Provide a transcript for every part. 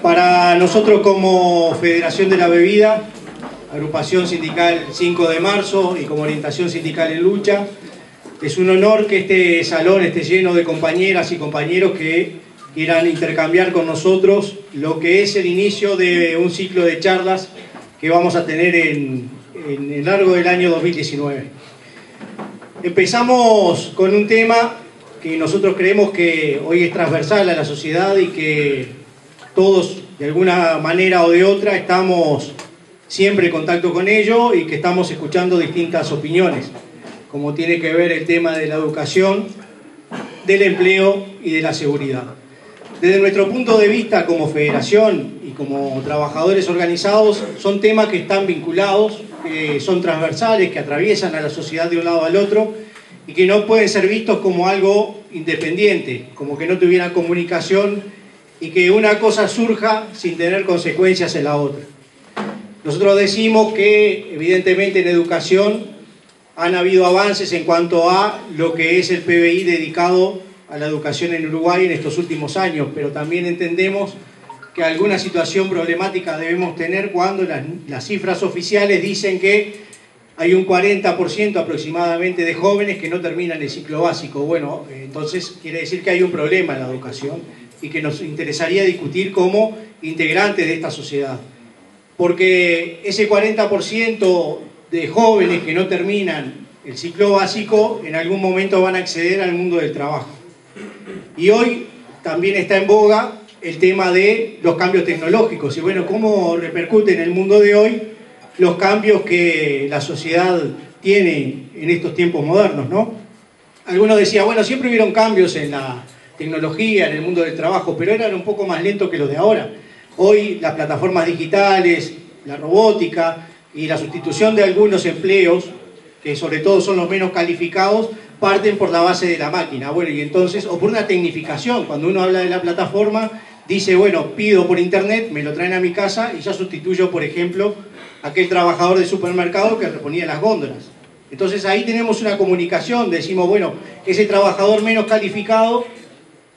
Para nosotros como Federación de la Bebida, Agrupación Sindical 5 de Marzo y como Orientación Sindical en Lucha, es un honor que este salón esté lleno de compañeras y compañeros que quieran intercambiar con nosotros lo que es el inicio de un ciclo de charlas que vamos a tener en el largo del año 2019. Empezamos con un tema que nosotros creemos que hoy es transversal a la sociedad y que todos, de alguna manera o de otra, estamos siempre en contacto con ello y que estamos escuchando distintas opiniones, como tiene que ver el tema de la educación, del empleo y de la seguridad. Desde nuestro punto de vista como federación y como trabajadores organizados, son temas que están vinculados, que son transversales, que atraviesan a la sociedad de un lado al otro y que no pueden ser vistos como algo independiente, como que no tuvieran comunicación y que una cosa surja sin tener consecuencias en la otra. Nosotros decimos que evidentemente en educación han habido avances en cuanto a lo que es el PBI dedicado a la educación en Uruguay en estos últimos años, pero también entendemos que alguna situación problemática debemos tener cuando las cifras oficiales dicen que hay un 40% aproximadamente de jóvenes que no terminan el ciclo básico. Bueno, entonces quiere decir que hay un problema en la educación y que nos interesaría discutir como integrantes de esta sociedad. Porque ese 40% de jóvenes que no terminan el ciclo básico en algún momento van a acceder al mundo del trabajo. Y hoy también está en boga el tema de los cambios tecnológicos y bueno, cómo repercute en el mundo de hoy los cambios que la sociedad tiene en estos tiempos modernos, ¿no? Algunos decían, bueno, siempre hubieron cambios en la tecnología, en el mundo del trabajo, pero eran un poco más lentos que los de ahora. Hoy las plataformas digitales, la robótica y la sustitución de algunos empleos, que sobre todo son los menos calificados, parten por la base de la máquina. Bueno, y entonces, o por una tecnificación, cuando uno habla de la plataforma, dice, bueno, pido por internet, me lo traen a mi casa y ya sustituyo, por ejemplo, a aquel trabajador de supermercado que reponía las góndolas. Entonces ahí tenemos una comunicación, decimos, bueno, ese trabajador menos calificado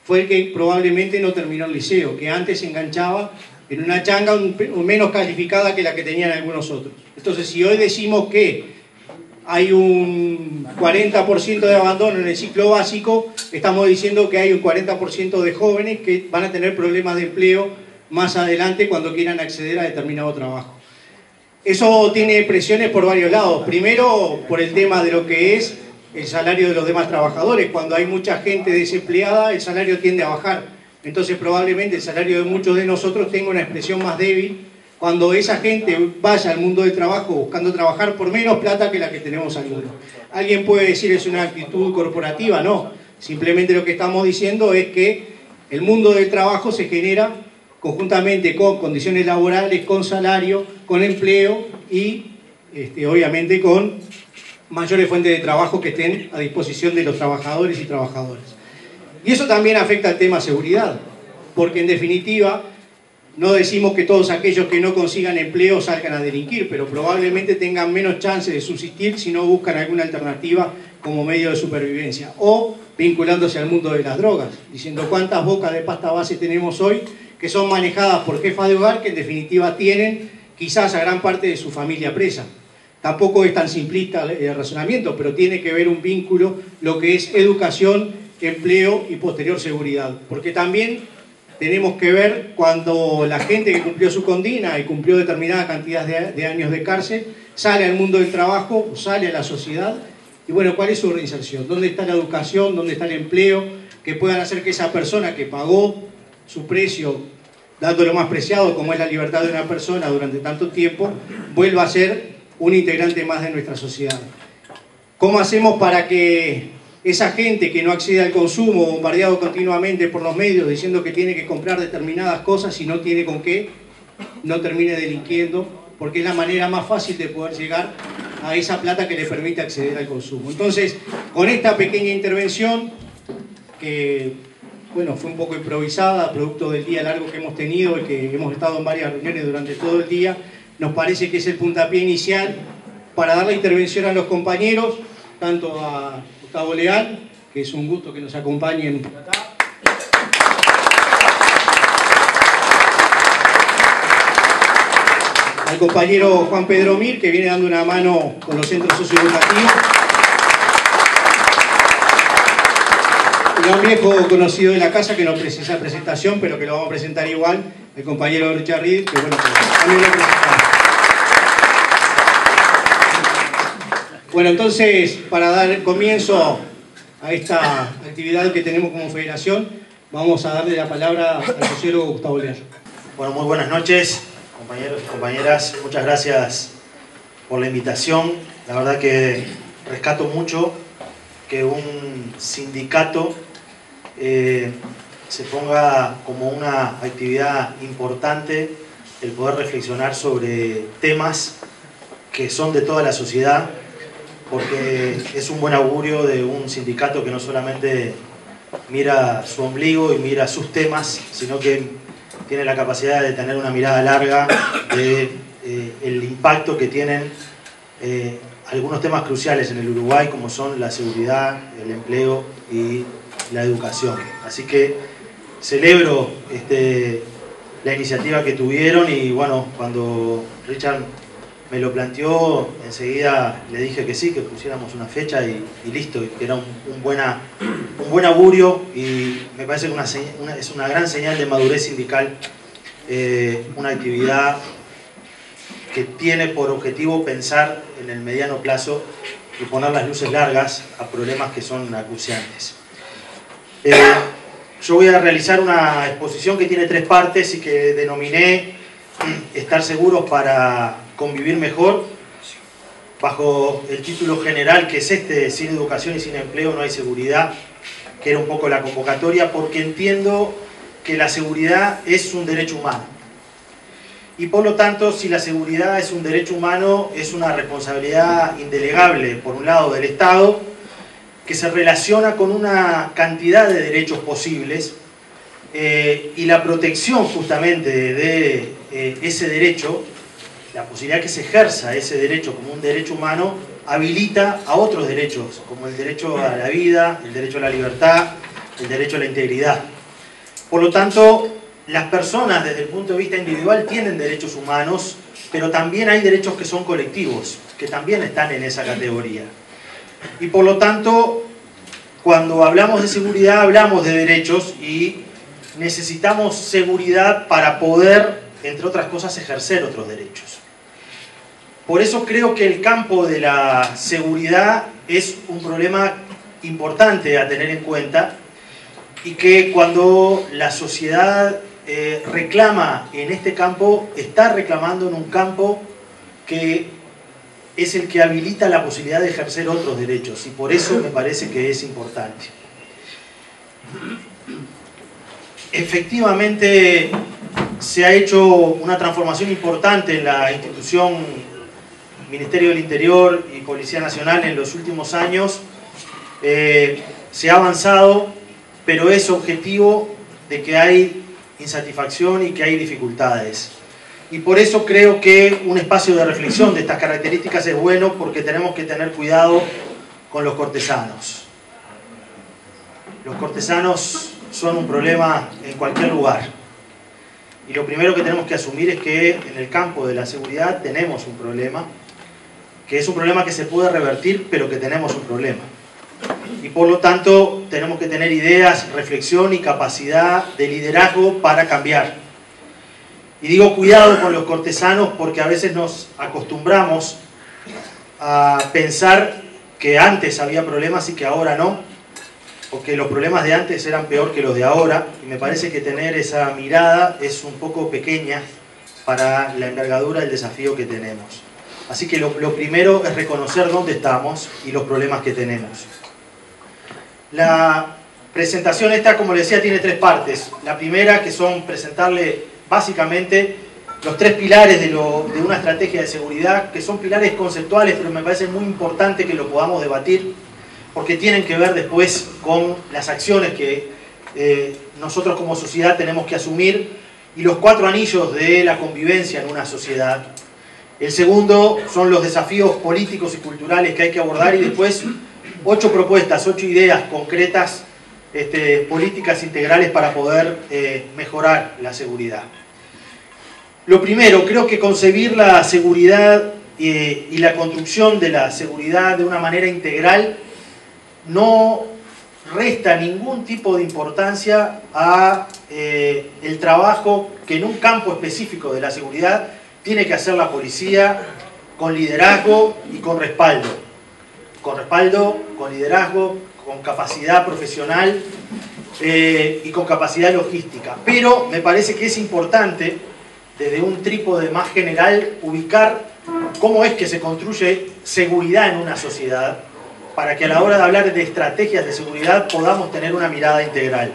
fue el que probablemente no terminó el liceo, que antes se enganchaba en una changa menos calificada que la que tenían algunos otros. Entonces, si hoy decimos que hay un 40% de abandono en el ciclo básico, estamos diciendo que hay un 40% de jóvenes que van a tener problemas de empleo más adelante cuando quieran acceder a determinado trabajo. Eso tiene presiones por varios lados. Primero, por el tema de lo que es el salario de los demás trabajadores. Cuando hay mucha gente desempleada, el salario tiende a bajar. Entonces probablemente el salario de muchos de nosotros tenga una expresión más débil cuando esa gente vaya al mundo del trabajo buscando trabajar por menos plata que la que tenemos algunos. Alguien puede decir es una actitud corporativa, no. Simplemente lo que estamos diciendo es que el mundo del trabajo se genera conjuntamente con condiciones laborales, con salario, con empleo y obviamente con mayores fuentes de trabajo que estén a disposición de los trabajadores y trabajadoras. Y eso también afecta al tema seguridad, porque en definitiva no decimos que todos aquellos que no consigan empleo salgan a delinquir, pero probablemente tengan menos chances de subsistir si no buscan alguna alternativa como medio de supervivencia, o vinculándose al mundo de las drogas, diciendo cuántas bocas de pasta base tenemos hoy que son manejadas por jefas de hogar que en definitiva tienen quizás a gran parte de su familia presa. Tampoco es tan simplista el razonamiento, pero tiene que ver un vínculo lo que es educación, empleo y posterior seguridad. Porque también tenemos que ver cuando la gente que cumplió su condena y cumplió determinada cantidad de años de cárcel, sale al mundo del trabajo, sale a la sociedad, y bueno, ¿cuál es su reinserción? ¿Dónde está la educación? ¿Dónde está el empleo? Que puedan hacer que esa persona que pagó su precio, dando lo más preciado como es la libertad de una persona durante tanto tiempo, vuelva a ser un integrante más de nuestra sociedad. ¿Cómo hacemos para que esa gente que no accede al consumo, bombardeado continuamente por los medios diciendo que tiene que comprar determinadas cosas y no tiene con qué, no termine delinquiendo? Porque es la manera más fácil de poder llegar a esa plata que le permite acceder al consumo. Entonces, con esta pequeña intervención, que bueno, fue un poco improvisada, producto del día largo que hemos tenido y que hemos estado en varias reuniones durante todo el día, nos parece que es el puntapié inicial para dar la intervención a los compañeros, tanto a Gustavo Leal, que es un gusto que nos acompañen por acá, compañero Juan Pedro Mir, que viene dando una mano con los centros socioeducativos. Un viejo conocido de la casa que no precisa presentación, pero que lo vamos a presentar igual, el compañero Richard Reed, que bueno, también lo presentamos. Bueno, entonces, para dar comienzo a esta actividad que tenemos como federación, vamos a darle la palabra al sociólogo Gustavo Lear. Bueno, muy buenas noches, compañeros y compañeras. Muchas gracias por la invitación. La verdad que rescato mucho que un sindicato se ponga como una actividad importante el poder reflexionar sobre temas que son de toda la sociedad, porque es un buen augurio de un sindicato que no solamente mira su ombligo y mira sus temas, sino que tiene la capacidad de tener una mirada larga de el impacto que tienen algunos temas cruciales en el Uruguay, como son la seguridad, el empleo y la educación. Así que celebro la iniciativa que tuvieron y bueno, cuando Richard me lo planteó, enseguida le dije que sí, que pusiéramos una fecha y listo, que era un buen augurio, y me parece que es una gran señal de madurez sindical, una actividad que tiene por objetivo pensar en el mediano plazo y poner las luces largas a problemas que son acuciantes. Yo voy a realizar una exposición que tiene 3 partes y que denominé Estar seguros para convivir mejor, bajo el título general que es sin educación y sin empleo no hay seguridad, que era un poco la convocatoria, porque entiendo que la seguridad es un derecho humano. Y por lo tanto, si la seguridad es un derecho humano, es una responsabilidad indelegable, por un lado, del Estado, que se relaciona con una cantidad de derechos posibles, y la protección justamente de ese derecho, la posibilidad que se ejerza ese derecho como un derecho humano, habilita a otros derechos, como el derecho a la vida, el derecho a la libertad, el derecho a la integridad. Por lo tanto, las personas desde el punto de vista individual tienen derechos humanos, pero también hay derechos que son colectivos, que también están en esa categoría. Y por lo tanto, cuando hablamos de seguridad, hablamos de derechos y necesitamos seguridad para poder, entre otras cosas, ejercer otros derechos. Por eso creo que el campo de la seguridad es un problema importante a tener en cuenta, y que cuando la sociedad reclama en este campo, está reclamando en un campo que es el que habilita la posibilidad de ejercer otros derechos, y por eso me parece que es importante. Efectivamente, se ha hecho una transformación importante en la institución Ministerio del Interior y Policía Nacional en los últimos años. Se ha avanzado, pero es objetivo de que hay insatisfacción y que hay dificultades. Y por eso creo que un espacio de reflexión de estas características es bueno, porque tenemos que tener cuidado con los cortesanos. Los cortesanos son un problema en cualquier lugar. Y lo primero que tenemos que asumir es que en el campo de la seguridad tenemos un problema, que es un problema que se puede revertir, pero que tenemos un problema. Y por lo tanto tenemos que tener ideas, reflexión y capacidad de liderazgo para cambiar. Y digo cuidado con los cortesanos porque a veces nos acostumbramos a pensar que antes había problemas y que ahora no, o que los problemas de antes eran peor que los de ahora, y me parece que tener esa mirada es un poco pequeña para la envergadura del desafío que tenemos. Así que lo primero es reconocer dónde estamos y los problemas que tenemos. La presentación esta, como les decía, tiene 3 partes. La primera, que son presentarle básicamente los 3 pilares de una estrategia de seguridad, que son pilares conceptuales, pero me parece muy importante que lo podamos debatir, porque tienen que ver después con las acciones que nosotros como sociedad tenemos que asumir, y los 4 anillos de la convivencia en una sociedad. El segundo son los desafíos políticos y culturales que hay que abordar, y después 8 propuestas, 8 ideas concretas, políticas integrales para poder mejorar la seguridad. Lo primero, creo que concebir la seguridad y la construcción de la seguridad de una manera integral no resta ningún tipo de importancia a el trabajo que en un campo específico de la seguridad tiene que hacer la policía con liderazgo y con respaldo. Con respaldo, con liderazgo, con capacidad profesional y con capacidad logística. Pero me parece que es importante, desde un trípode más general, ubicar cómo es que se construye seguridad en una sociedad, para que a la hora de hablar de estrategias de seguridad podamos tener una mirada integral.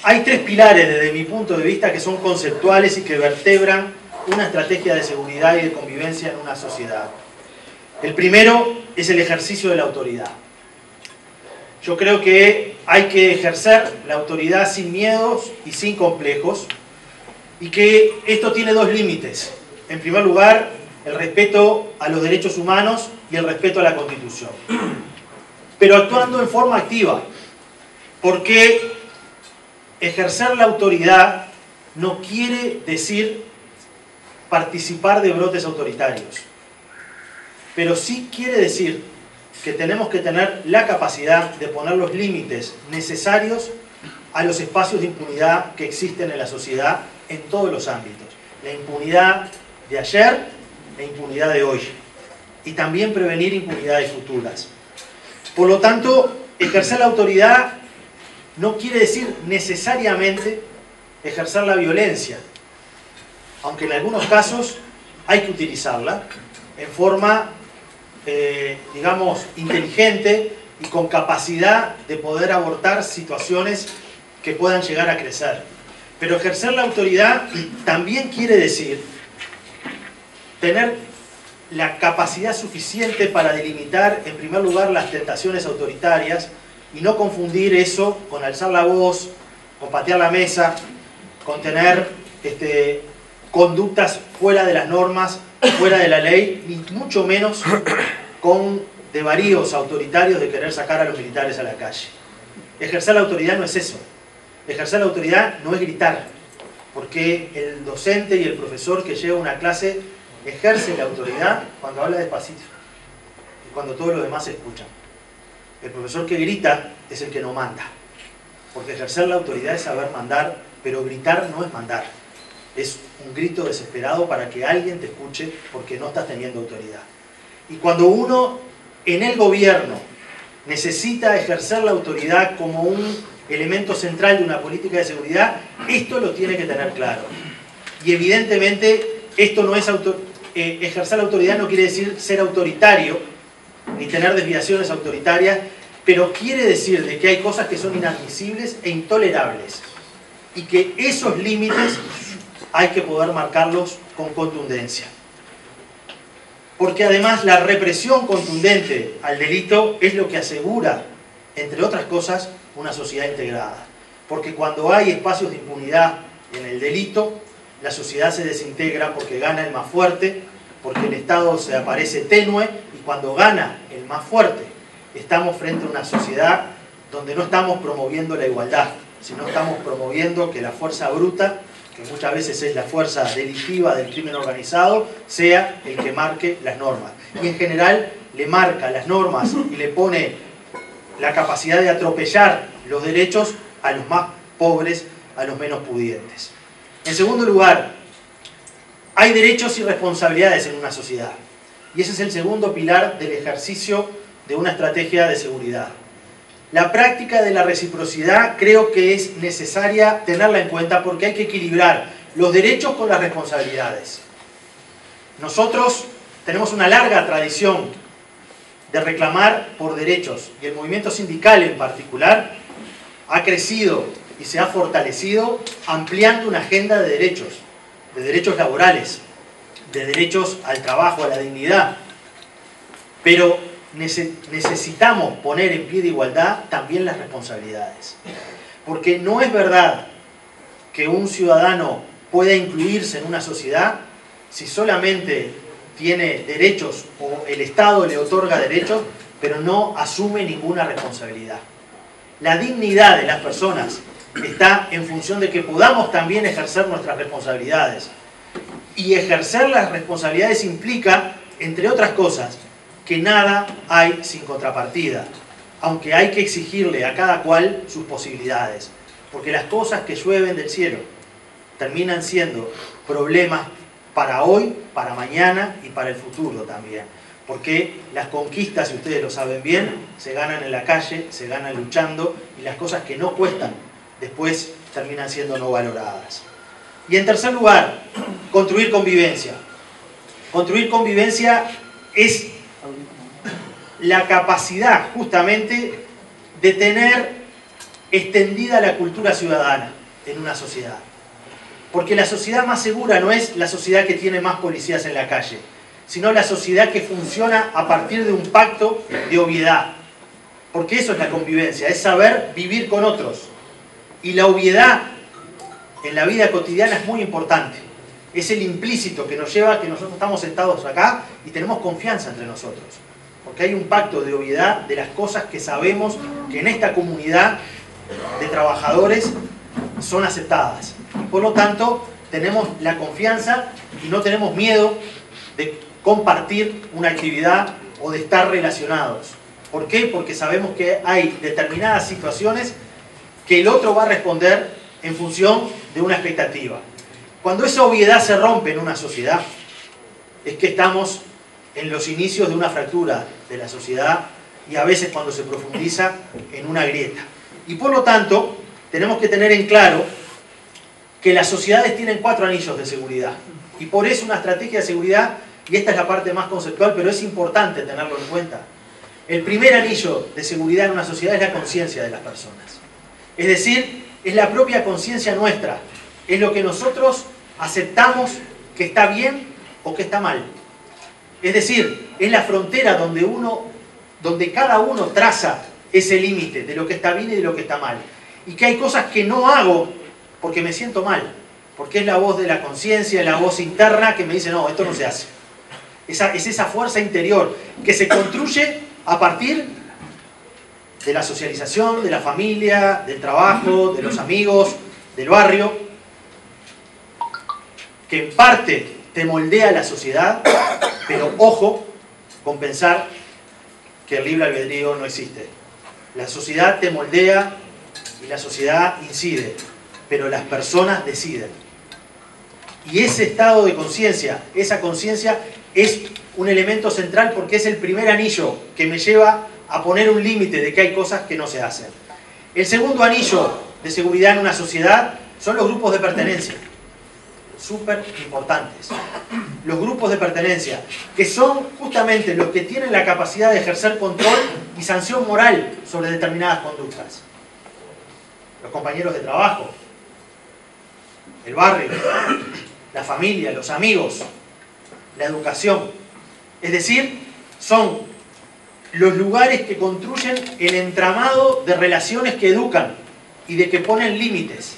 Hay tres pilares desde mi punto de vista que son conceptuales y que vertebran una estrategia de seguridad y de convivencia en una sociedad. El primero es el ejercicio de la autoridad. Yo creo que hay que ejercer la autoridad sin miedos y sin complejos, y que esto tiene dos límites. En primer lugar, el respeto a los derechos humanos y el respeto a la Constitución. Pero actuando en forma activa, porque ejercer la autoridad no quiere decir participar de brotes autoritarios, pero sí quiere decir que tenemos que tener la capacidad de poner los límites necesarios a los espacios de impunidad que existen en la sociedad en todos los ámbitos. La impunidad de ayer, la impunidad de hoy, y también prevenir impunidades futuras. Por lo tanto, ejercer la autoridad no quiere decir necesariamente ejercer la violencia, aunque en algunos casos hay que utilizarla en forma, digamos, inteligente y con capacidad de poder abordar situaciones que puedan llegar a crecer. Pero ejercer la autoridad también quiere decir tener la capacidad suficiente para delimitar, en primer lugar, las tentaciones autoritarias y no confundir eso con alzar la voz, con patear la mesa, con tener conductas fuera de las normas, fuera de la ley, ni mucho menos con desvaríos autoritarios de querer sacar a los militares a la calle. Ejercer la autoridad no es eso. Ejercer la autoridad no es gritar, porque el docente y el profesor que lleva una clase ejerce la autoridad cuando habla despacito y cuando todos los demás escuchan. El profesor que grita es el que no manda, porque ejercer la autoridad es saber mandar, pero gritar no es mandar. Es un grito desesperado para que alguien te escuche porque no estás teniendo autoridad. Y cuando uno en el gobierno necesita ejercer la autoridad como un elemento central de una política de seguridad, esto lo tiene que tener claro. Y evidentemente esto no es ejercer la autoridad no quiere decir ser autoritario ni tener desviaciones autoritarias, pero quiere decir de que hay cosas que son inadmisibles e intolerables y que esos límites hay que poder marcarlos con contundencia. Porque además la represión contundente al delito es lo que asegura, entre otras cosas, una sociedad integrada. Porque cuando hay espacios de impunidad en el delito, la sociedad se desintegra porque gana el más fuerte, porque el Estado se aparece tenue, y cuando gana el más fuerte, estamos frente a una sociedad donde no estamos promoviendo la igualdad, sino estamos promoviendo que la fuerza bruta, que muchas veces es la fuerza delictiva del crimen organizado, sea el que marque las normas. Y en general le marca las normas y le pone la capacidad de atropellar los derechos a los más pobres, a los menos pudientes. En segundo lugar, hay derechos y responsabilidades en una sociedad. Y ese es el segundo pilar del ejercicio de una estrategia de seguridad. La práctica de la reciprocidad creo que es necesaria tenerla en cuenta porque hay que equilibrar los derechos con las responsabilidades. Nosotros tenemos una larga tradición de reclamar por derechos y el movimiento sindical en particular ha crecido y se ha fortalecido ampliando una agenda de derechos laborales, de derechos al trabajo, a la dignidad. Pero necesitamos poner en pie de igualdad también las responsabilidades. Porque no es verdad que un ciudadano pueda incluirse en una sociedad si solamente tiene derechos o el Estado le otorga derechos, pero no asume ninguna responsabilidad. La dignidad de las personas está en función de que podamos también ejercer nuestras responsabilidades. Y ejercer las responsabilidades implica, entre otras cosas, que nada hay sin contrapartida, aunque hay que exigirle a cada cual sus posibilidades, porque las cosas que llueven del cielo terminan siendo problemas para hoy, para mañana y para el futuro también, porque las conquistas, si ustedes lo saben bien, se ganan en la calle, se ganan luchando, y las cosas que no cuestan después terminan siendo no valoradas. Y en tercer lugar, construir convivencia. Construir convivencia es la capacidad justamente de tener extendida la cultura ciudadana en una sociedad. Porque la sociedad más segura no es la sociedad que tiene más policías en la calle, sino la sociedad que funciona a partir de un pacto de obviedad. Porque eso es la convivencia, es saber vivir con otros. Y la obviedad en la vida cotidiana es muy importante. Es el implícito que nos lleva a que nosotros estamos sentados acá y tenemos confianza entre nosotros. Porque hay un pacto de obviedad de las cosas que sabemos que en esta comunidad de trabajadores son aceptadas. Y por lo tanto, tenemos la confianza y no tenemos miedo de compartir una actividad o de estar relacionados. ¿Por qué? Porque sabemos que hay determinadas situaciones que el otro va a responder en función de una expectativa. Cuando esa obviedad se rompe en una sociedad, es que estamos en los inicios de una fractura de la sociedad y a veces cuando se profundiza en una grieta. Y por lo tanto, tenemos que tener en claro que las sociedades tienen 4 anillos de seguridad. Y por eso una estrategia de seguridad, y esta es la parte más conceptual, pero es importante tenerlo en cuenta. El primer anillo de seguridad en una sociedad es la conciencia de las personas. Es decir, es la propia conciencia nuestra. Es lo que nosotros aceptamos que está bien o que está mal. Es decir, es la frontera donde cada uno traza ese límite de lo que está bien y de lo que está mal. Y que hay cosas que no hago porque me siento mal. Porque es la voz de la conciencia, la voz interna que me dice, no, esto no se hace. Es esa fuerza interior que se construye a partir de la socialización, de la familia, del trabajo, de los amigos, del barrio, que en parte te moldea la sociedad, pero ojo con pensar que el libre albedrío no existe. La sociedad te moldea y la sociedad incide, pero las personas deciden. Y ese estado de conciencia, esa conciencia es un elemento central porque es el primer anillo que me lleva a poner un límite de que hay cosas que no se hacen. El segundo anillo de seguridad en una sociedad son los grupos de pertenencia. Súper importantes. Los grupos de pertenencia, que son justamente los que tienen la capacidad de ejercer control y sanción moral sobre determinadas conductas. Los compañeros de trabajo, el barrio, la familia, los amigos, la educación. Es decir, son los lugares que construyen el entramado de relaciones que educan y de que ponen límites.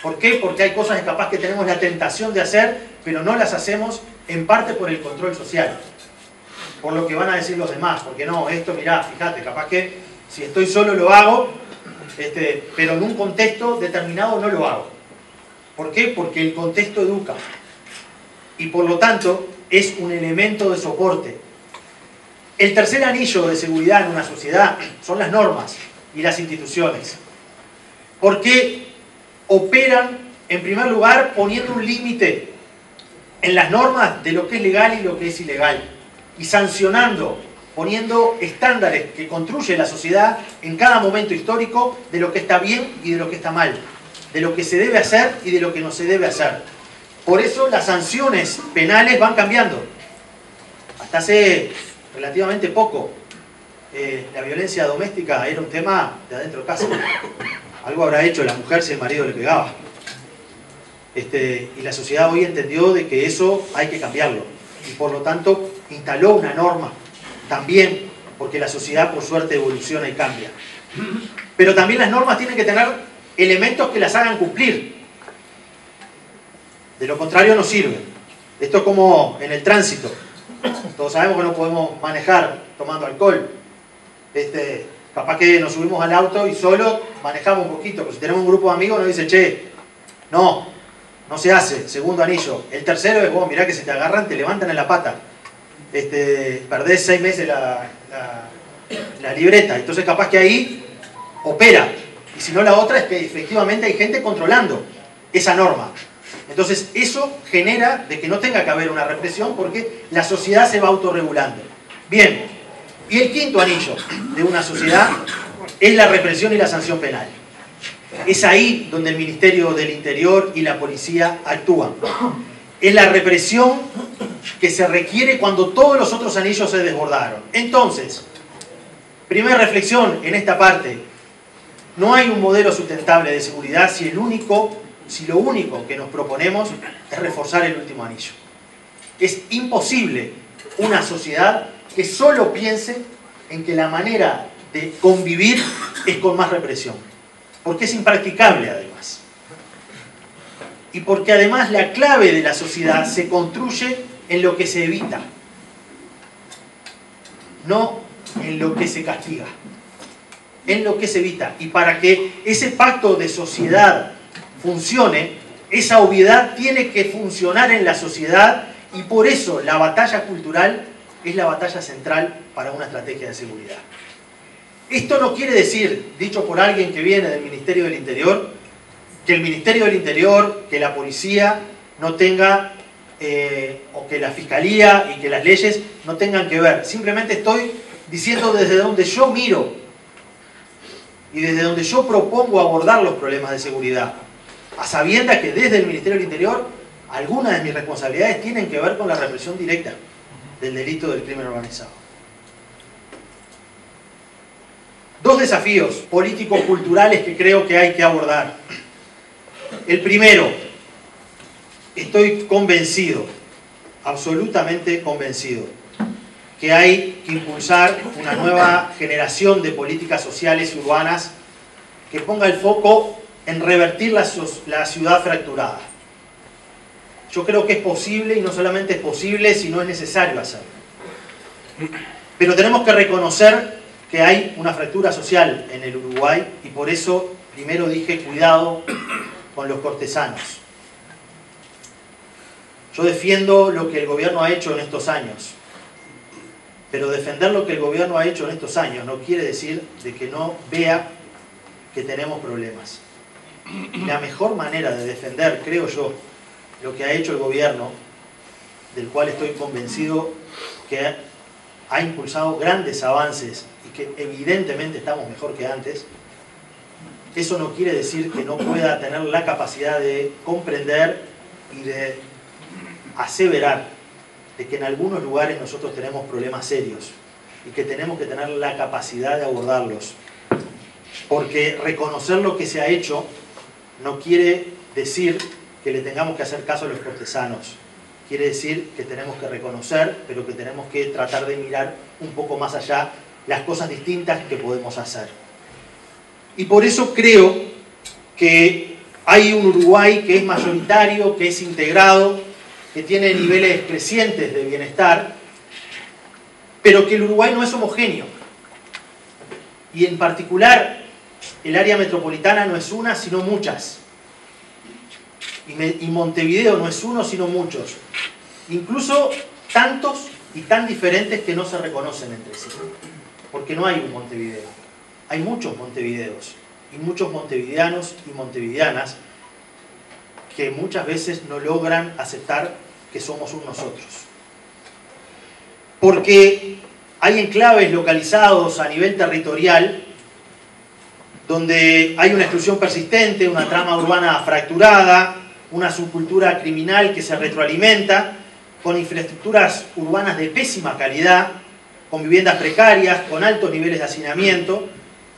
¿Por qué? Porque hay cosas que capaz que tenemos la tentación de hacer, pero no las hacemos en parte por el control social. Por lo que van a decir los demás. Porque no, esto, mirá, fíjate, capaz que si estoy solo lo hago, pero en un contexto determinado no lo hago. ¿Por qué? Porque el contexto educa. Y por lo tanto, es un elemento de soporte. El tercer anillo de seguridad en una sociedad son las normas y las instituciones. Porque operan, en primer lugar, poniendo un límite en las normas de lo que es legal y lo que es ilegal. Y sancionando, poniendo estándares que construye la sociedad en cada momento histórico de lo que está bien y de lo que está mal. De lo que se debe hacer y de lo que no se debe hacer. Por eso las sanciones penales van cambiando. Hasta hace relativamente poco, la violencia doméstica era un tema de adentro de casa. Algo habrá hecho la mujer si el marido le pegaba. Y la sociedad hoy entendió de que eso hay que cambiarlo. Y por lo tanto instaló una norma también, porque la sociedad por suerte evoluciona y cambia. Pero también las normas tienen que tener elementos que las hagan cumplir. De lo contrario no sirven. Esto es como en el tránsito. Todos sabemos que no podemos manejar tomando alcohol. Capaz que nos subimos al auto y solo manejamos un poquito, pero si tenemos un grupo de amigos nos dicen, che, no se hace, segundo anillo. El tercero es, vos mirá que se te agarran, te levantan en la pata. Perdés 6 meses la libreta, entonces capaz que ahí opera. Y si no, la otra es que efectivamente hay gente controlando esa norma. Entonces eso genera de que no tenga que haber una represión porque la sociedad se va autorregulando. Bien, y el quinto anillo de una sociedad es la represión y la sanción penal. Es ahí donde el Ministerio del Interior y la policía actúan. Es la represión que se requiere cuando todos los otros anillos se desbordaron. Entonces, primera reflexión en esta parte: no hay un modelo sustentable de seguridad si lo único que nos proponemos es reforzar el último anillo. Es imposible una sociedad que solo piense en que la manera de convivir es con más represión. Porque es impracticable además. Y porque además la clave de la sociedad se construye en lo que se evita, no en lo que se castiga. En lo que se evita. Y para que ese pacto de sociedad funcione, esa obviedad tiene que funcionar en la sociedad, y por eso la batalla cultural es la batalla central para una estrategia de seguridad. Esto no quiere decir, dicho por alguien que viene del Ministerio del Interior, que el Ministerio del Interior, que la policía no tenga, o que la Fiscalía y que las leyes no tengan que ver. Simplemente estoy diciendo desde donde yo miro y desde donde yo propongo abordar los problemas de seguridad, a sabiendas que desde el Ministerio del Interior algunas de mis responsabilidades tienen que ver con la represión directa del delito del crimen organizado. Dos desafíos políticos culturales que creo que hay que abordar. El primero, estoy convencido, absolutamente convencido, que hay que impulsar una nueva generación de políticas sociales y urbanas que ponga el foco en revertir la ciudad fracturada. Yo creo que es posible, y no solamente es posible, sino es necesario hacerlo. Pero tenemos que reconocer que hay una fractura social en el Uruguay, y por eso primero dije cuidado con los cortesanos. Yo defiendo lo que el gobierno ha hecho en estos años, pero defender lo que el gobierno ha hecho en estos años no quiere decir de que no vea que tenemos problemas. Y la mejor manera de defender, creo yo, lo que ha hecho el gobierno, del cual estoy convencido que ha impulsado grandes avances y que evidentemente estamos mejor que antes, eso no quiere decir que no pueda tener la capacidad de comprender y de aseverar de que en algunos lugares nosotros tenemos problemas serios y que tenemos que tener la capacidad de abordarlos. Porque reconocer lo que se ha hecho no quiere decir que le tengamos que hacer caso a los cortesanos. Quiere decir que tenemos que reconocer, pero que tenemos que tratar de mirar un poco más allá las cosas distintas que podemos hacer. Y por eso creo que hay un Uruguay que es mayoritario, que es integrado, que tiene niveles crecientes de bienestar, pero que el Uruguay no es homogéneo. Y en particular, el área metropolitana no es una, sino muchas. Y Montevideo no es uno, sino muchos. Incluso tantos y tan diferentes que no se reconocen entre sí. Porque no hay un Montevideo. Hay muchos Montevideos. Y muchos montevideanos y montevideanas que muchas veces no logran aceptar que somos un nosotros. Porque hay enclaves localizados a nivel territorial donde hay una exclusión persistente, una trama urbana fracturada, una subcultura criminal que se retroalimenta, con infraestructuras urbanas de pésima calidad, con viviendas precarias, con altos niveles de hacinamiento,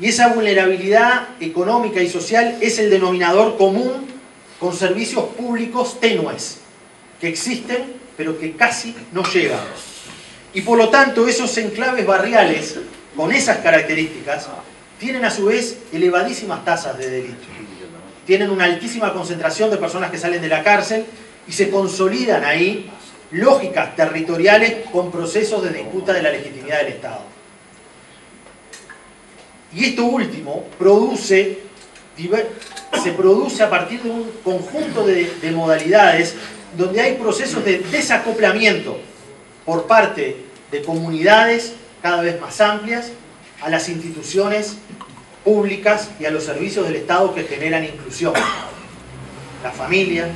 y esa vulnerabilidad económica y social es el denominador común con servicios públicos tenues, que existen pero que casi no llegan. Y por lo tanto esos enclaves barriales, con esas características, tienen a su vez elevadísimas tasas de delito. Tienen una altísima concentración de personas que salen de la cárcel y se consolidan ahí lógicas territoriales con procesos de disputa de la legitimidad del Estado. Y esto último se produce a partir de un conjunto de modalidades donde hay procesos de desacoplamiento por parte de comunidades cada vez más amplias a las instituciones públicas y a los servicios del Estado que generan inclusión. La familia,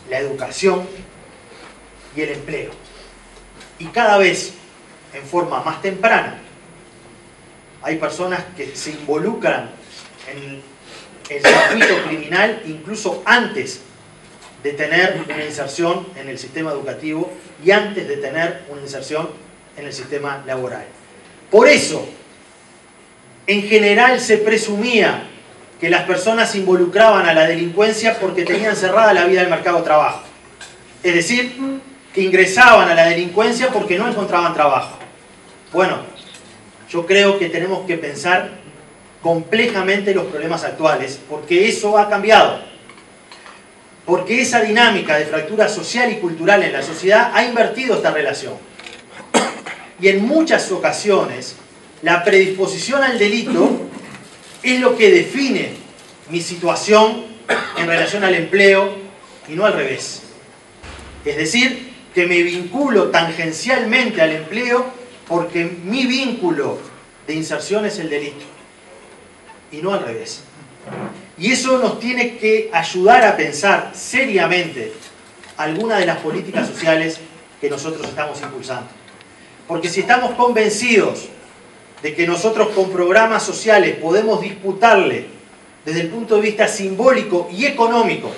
la educación y el empleo. Y cada vez, en forma más temprana, hay personas que se involucran en el circuito criminal incluso antes de tener una inserción en el sistema educativo y antes de tener una inserción en el sistema laboral. Por eso, en general se presumía que las personas se involucraban a la delincuencia porque tenían cerrada la vida del mercado de trabajo. Es decir, que ingresaban a la delincuencia porque no encontraban trabajo. Bueno, yo creo que tenemos que pensar complejamente los problemas actuales, porque eso ha cambiado. Porque esa dinámica de fractura social y cultural en la sociedad ha invertido esta relación. Y en muchas ocasiones, la predisposición al delito es lo que define mi situación en relación al empleo y no al revés. Es decir, que me vinculo tangencialmente al empleo porque mi vínculo de inserción es el delito y no al revés. Y eso nos tiene que ayudar a pensar seriamente algunas de las políticas sociales que nosotros estamos impulsando. Porque si estamos convencidos de que nosotros con programas sociales podemos disputarle desde el punto de vista simbólico y económico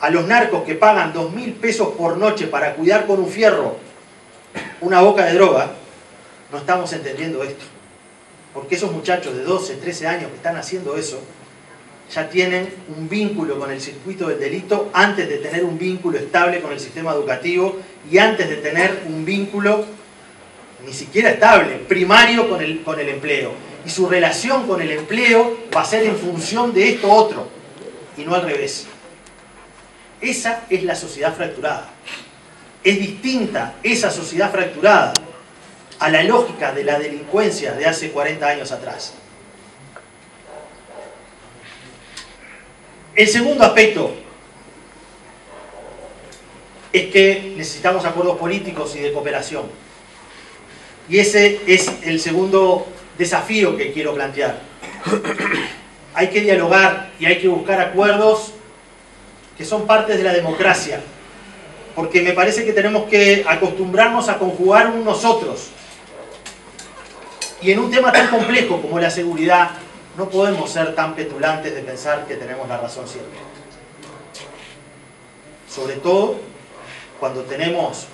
a los narcos que pagan 2.000 pesos por noche para cuidar con un fierro una boca de droga, no estamos entendiendo esto. Porque esos muchachos de 12, 13 años que están haciendo eso, ya tienen un vínculo con el circuito del delito antes de tener un vínculo estable con el sistema educativo y antes de tener un vínculo ni siquiera estable, primario con el empleo. Y su relación con el empleo va a ser en función de esto otro y no al revés. Esa es la sociedad fracturada. Es distinta esa sociedad fracturada a la lógica de la delincuencia de hace 40 años atrás. El segundo aspecto es que necesitamos acuerdos políticos y de cooperación. Y ese es el segundo desafío que quiero plantear. Hay que dialogar y hay que buscar acuerdos que son partes de la democracia. Porque me parece que tenemos que acostumbrarnos a conjugar un nosotros. Y en un tema tan complejo como la seguridad, no podemos ser tan petulantes de pensar que tenemos la razón siempre. Sobre todo cuando tenemos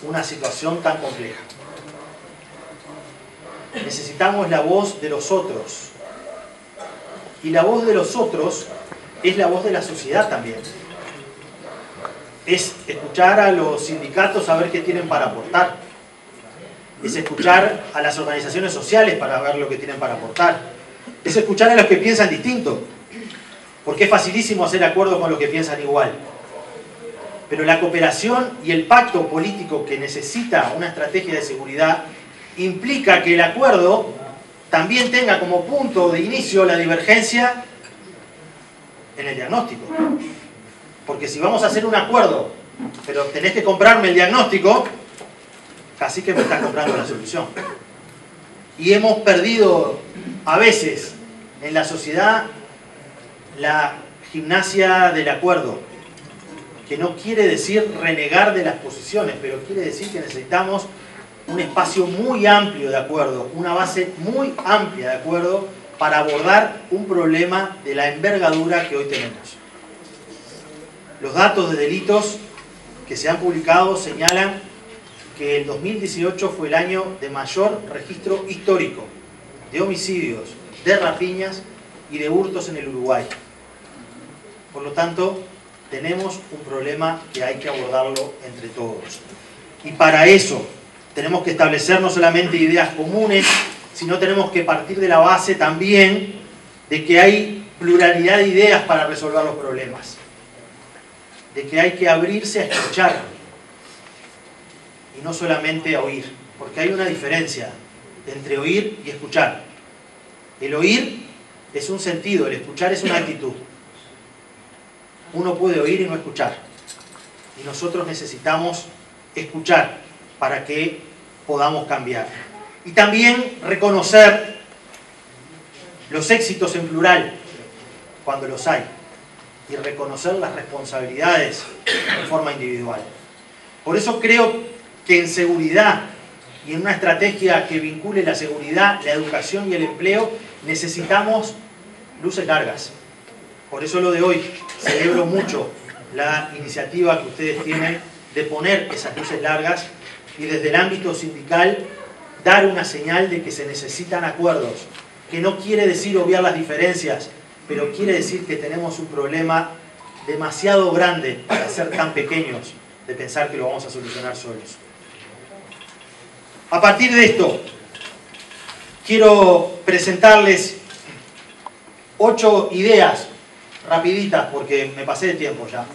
una situación tan compleja. Necesitamos la voz de los otros. Y la voz de los otros es la voz de la sociedad también. Es escuchar a los sindicatos a ver qué tienen para aportar. Es escuchar a las organizaciones sociales para ver lo que tienen para aportar. Es escuchar a los que piensan distinto. Porque es facilísimo hacer acuerdos con los que piensan igual. Pero la cooperación y el pacto político que necesita una estrategia de seguridad implica que el acuerdo también tenga como punto de inicio la divergencia en el diagnóstico. Porque si vamos a hacer un acuerdo, pero tenés que comprarme el diagnóstico, casi que me estás comprando la solución. Y hemos perdido a veces en la sociedad la gimnasia del acuerdo, que no quiere decir renegar de las posiciones, pero quiere decir que necesitamos un espacio muy amplio de acuerdo, una base muy amplia de acuerdo para abordar un problema de la envergadura que hoy tenemos. Los datos de delitos que se han publicado señalan que el 2018 fue el año de mayor registro histórico de homicidios, de rapiñas y de hurtos en el Uruguay. Por lo tanto, tenemos un problema que hay que abordarlo entre todos. Y para eso tenemos que establecer no solamente ideas comunes, sino tenemos que partir de la base también de que hay pluralidad de ideas para resolver los problemas. De que hay que abrirse a escuchar y no solamente a oír. Porque hay una diferencia entre oír y escuchar. El oír es un sentido, el escuchar es una actitud. Uno puede oír y no escuchar. Y nosotros necesitamos escuchar para que podamos cambiar. Y también reconocer los éxitos en plural, cuando los hay. Y reconocer las responsabilidades de forma individual. Por eso creo que en seguridad y en una estrategia que vincule la seguridad, la educación y el empleo, necesitamos luces largas. Por eso lo de hoy, celebro mucho la iniciativa que ustedes tienen de poner esas luces largas y desde el ámbito sindical dar una señal de que se necesitan acuerdos, que no quiere decir obviar las diferencias, pero quiere decir que tenemos un problema demasiado grande para ser tan pequeños de pensar que lo vamos a solucionar solos. A partir de esto, quiero presentarles 8 ideas rapiditas, porque me pasé de tiempo ya.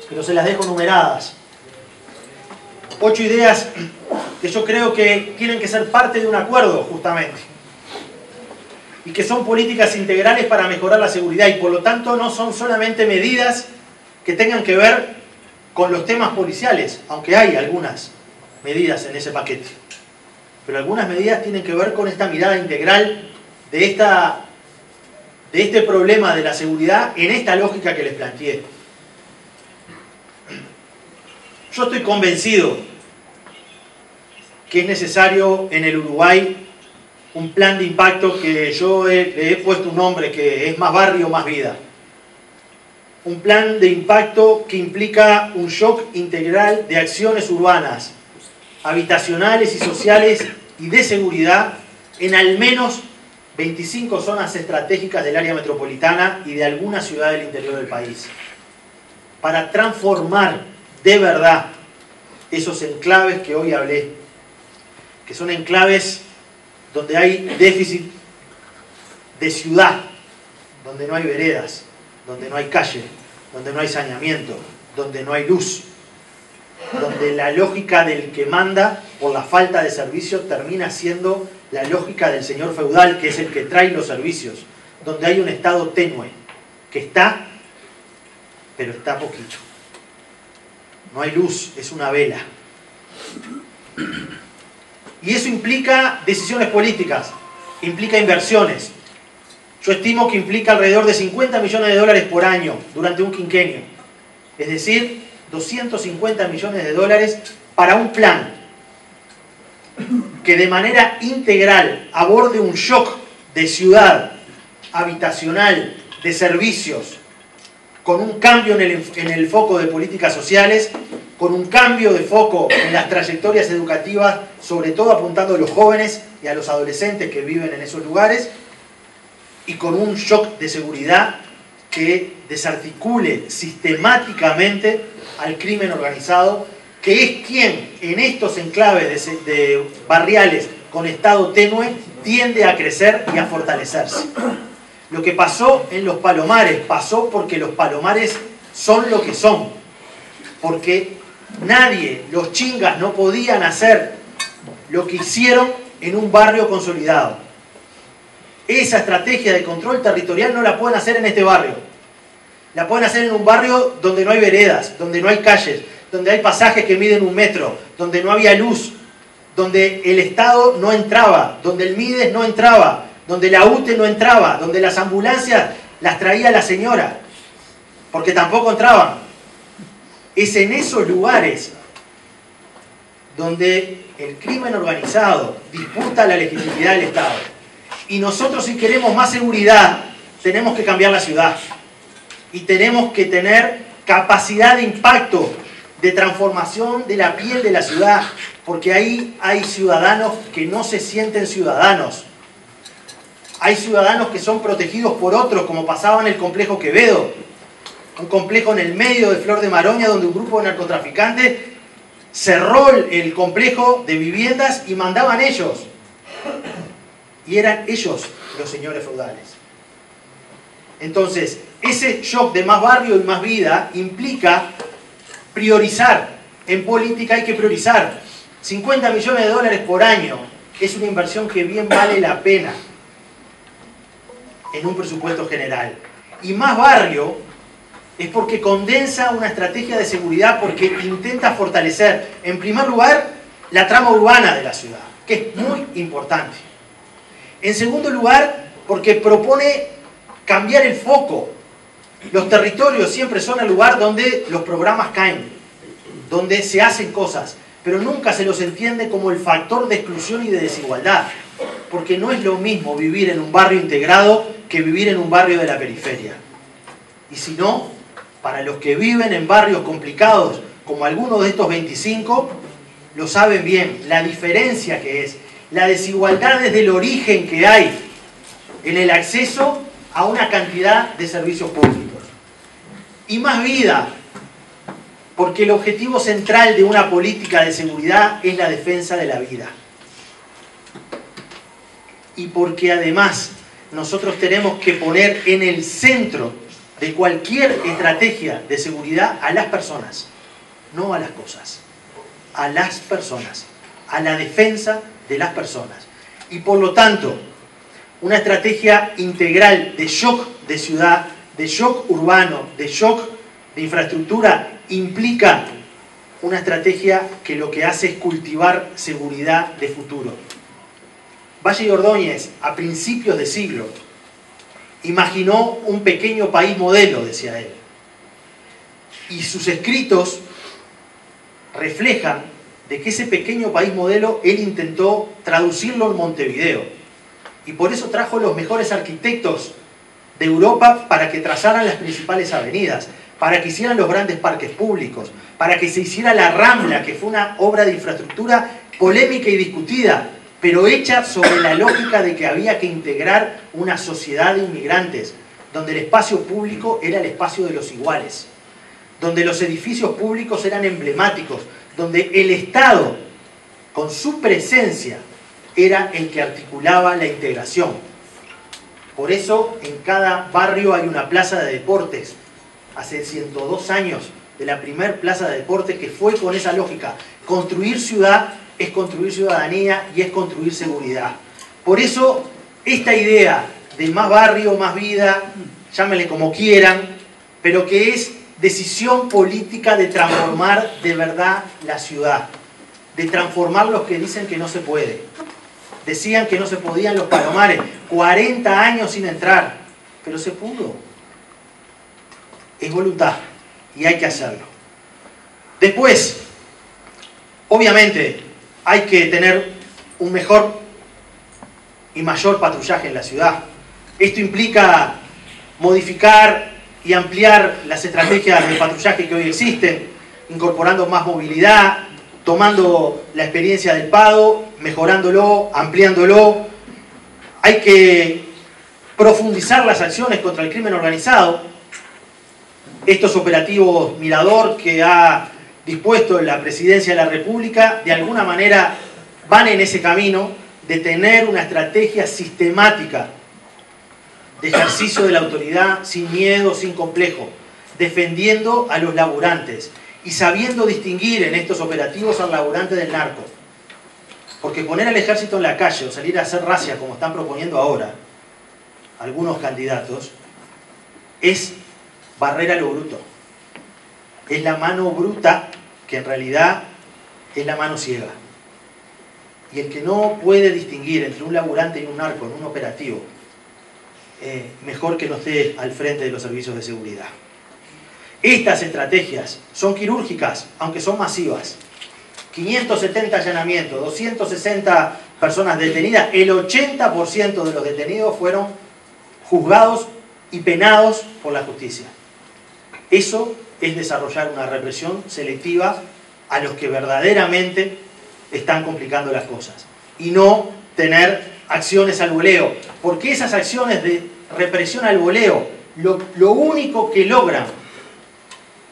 Pero se las dejo numeradas. 8 ideas que yo creo que tienen que ser parte de un acuerdo, justamente. Y que son políticas integrales para mejorar la seguridad y por lo tanto no son solamente medidas que tengan que ver con los temas policiales, aunque hay algunas medidas en ese paquete. Pero algunas medidas tienen que ver con esta mirada integral de este problema de la seguridad en esta lógica que les planteé. Yo estoy convencido que es necesario en el Uruguay un plan de impacto que yo le he puesto un nombre que es Más Barrio, Más Vida. Un plan de impacto que implica un shock integral de acciones urbanas, habitacionales y sociales y de seguridad en al menos 25 zonas estratégicas del área metropolitana y de alguna ciudad del interior del país. Para transformar de verdad esos enclaves que hoy hablé, que son enclaves donde hay déficit de ciudad, donde no hay veredas, donde no hay calle, donde no hay saneamiento, donde no hay luz, donde la lógica del que manda por la falta de servicios termina siendo la lógica del señor feudal, que es el que trae los servicios, donde hay un estado tenue, que está, pero está poquito. No hay luz, es una vela. Y eso implica decisiones políticas, implica inversiones. Yo estimo que implica alrededor de 50 millones de dólares por año durante un quinquenio. Es decir, 250 millones de dólares para un plan que de manera integral aborde un shock de ciudad, habitacional, de servicios, con un cambio en el foco de políticas sociales, con un cambio de foco en las trayectorias educativas, sobre todo apuntando a los jóvenes y a los adolescentes que viven en esos lugares, y con un shock de seguridad que desarticule sistemáticamente al crimen organizado, que es quien en estos enclaves de barriales con estado tenue tiende a crecer y a fortalecerse. Lo que pasó en los Palomares pasó porque los Palomares son lo que son, porque nadie, los chingas, no podían hacer lo que hicieron en un barrio consolidado. Esa estrategia de control territorial no la pueden hacer en este barrio. La pueden hacer en un barrio donde no hay veredas, donde no hay calles, donde hay pasajes que miden 1 metro, donde no había luz, donde el Estado no entraba, donde el Mides no entraba, donde la UTE no entraba, donde las ambulancias las traía la señora, porque tampoco entraban. Es en esos lugares donde el crimen organizado disputa la legitimidad del Estado. Y nosotros, si queremos más seguridad, tenemos que cambiar la ciudad. Y tenemos que tener capacidad de impacto, de transformación de la piel de la ciudad, porque ahí hay ciudadanos que no se sienten ciudadanos. Hay ciudadanos que son protegidos por otros, como pasaba en el complejo Quevedo, un complejo en el medio de Flor de Maroña, donde un grupo de narcotraficantes cerró el complejo de viviendas y mandaban ellos. Y eran ellos los señores feudales. Entonces, ese shock de más barrio y más vida implica priorizar. En política hay que priorizar. 50 millones de dólares por año es una inversión que bien vale la pena en un presupuesto general. Y más barrio es porque condensa una estrategia de seguridad, porque intenta fortalecer, en primer lugar, la trama urbana de la ciudad, que es muy importante. En segundo lugar, porque propone cambiar el foco. Los territorios siempre son el lugar donde los programas caen, donde se hacen cosas, pero nunca se los entiende como el factor de exclusión y de desigualdad, porque no es lo mismo vivir en un barrio integrado que vivir en un barrio de la periferia. Y si no, para los que viven en barrios complicados, como algunos de estos 25, lo saben bien, la diferencia que es, la desigualdad desde el origen que hay en el acceso a una cantidad de servicios públicos. Y más vida, porque el objetivo central de una política de seguridad es la defensa de la vida. Y porque además nosotros tenemos que poner en el centro de cualquier estrategia de seguridad a las personas, no a las cosas, a las personas, a la defensa de las personas. Y por lo tanto, una estrategia integral de shock de ciudad, de shock urbano, de shock de infraestructura, implica una estrategia que lo que hace es cultivar seguridad de futuro. Valle y Ordóñez, a principios de siglo, imaginó un pequeño país modelo, decía él. Y sus escritos reflejan de que ese pequeño país modelo él intentó traducirlo en Montevideo. Y por eso trajo los mejores arquitectos de Europa para que trazaran las principales avenidas, para que hicieran los grandes parques públicos, para que se hiciera la Rambla, que fue una obra de infraestructura polémica y discutida, pero hecha sobre la lógica de que había que integrar una sociedad de inmigrantes, donde el espacio público era el espacio de los iguales, donde los edificios públicos eran emblemáticos, donde el Estado, con su presencia, era el que articulaba la integración. Por eso, en cada barrio hay una plaza de deportes. Hace 102 años de la primer plaza de deportes que fue con esa lógica. Construir ciudad es construir ciudadanía y es construir seguridad. Por eso, esta idea de más barrio, más vida, llámenle como quieran, pero que es decisión política de transformar de verdad la ciudad, de transformar los que dicen que no se puede. Decían que no se podían los Palomares, 40 años sin entrar, pero se pudo. Es voluntad y hay que hacerlo. Después, obviamente, hay que tener un mejor y mayor patrullaje en la ciudad. Esto implica modificar y ampliar las estrategias de patrullaje que hoy existen, incorporando más movilidad, tomando la experiencia del PADO, mejorándolo, ampliándolo. Hay que profundizar las acciones contra el crimen organizado. Estos operativos Mirador que ha dispuesto la Presidencia de la República, de alguna manera van en ese camino de tener una estrategia sistemática de ejercicio de la autoridad sin miedo, sin complejo, defendiendo a los laburantes y sabiendo distinguir en estos operativos al laburante del narco. Porque poner al ejército en la calle o salir a hacer racia como están proponiendo ahora algunos candidatos es barrer a lo bruto. Es la mano bruta que en realidad es la mano ciega. Y el que no puede distinguir entre un laburante y un narco en un operativo, mejor que no esté al frente de los servicios de seguridad. Estas estrategias son quirúrgicas, aunque son masivas. 570 allanamientos, 260 personas detenidas, el 80% de los detenidos fueron juzgados y penados por la justicia. Eso es desarrollar una represión selectiva a los que verdaderamente están complicando las cosas. Y no tener acciones al voleo. Porque esas acciones de represión al voleo, lo único que logran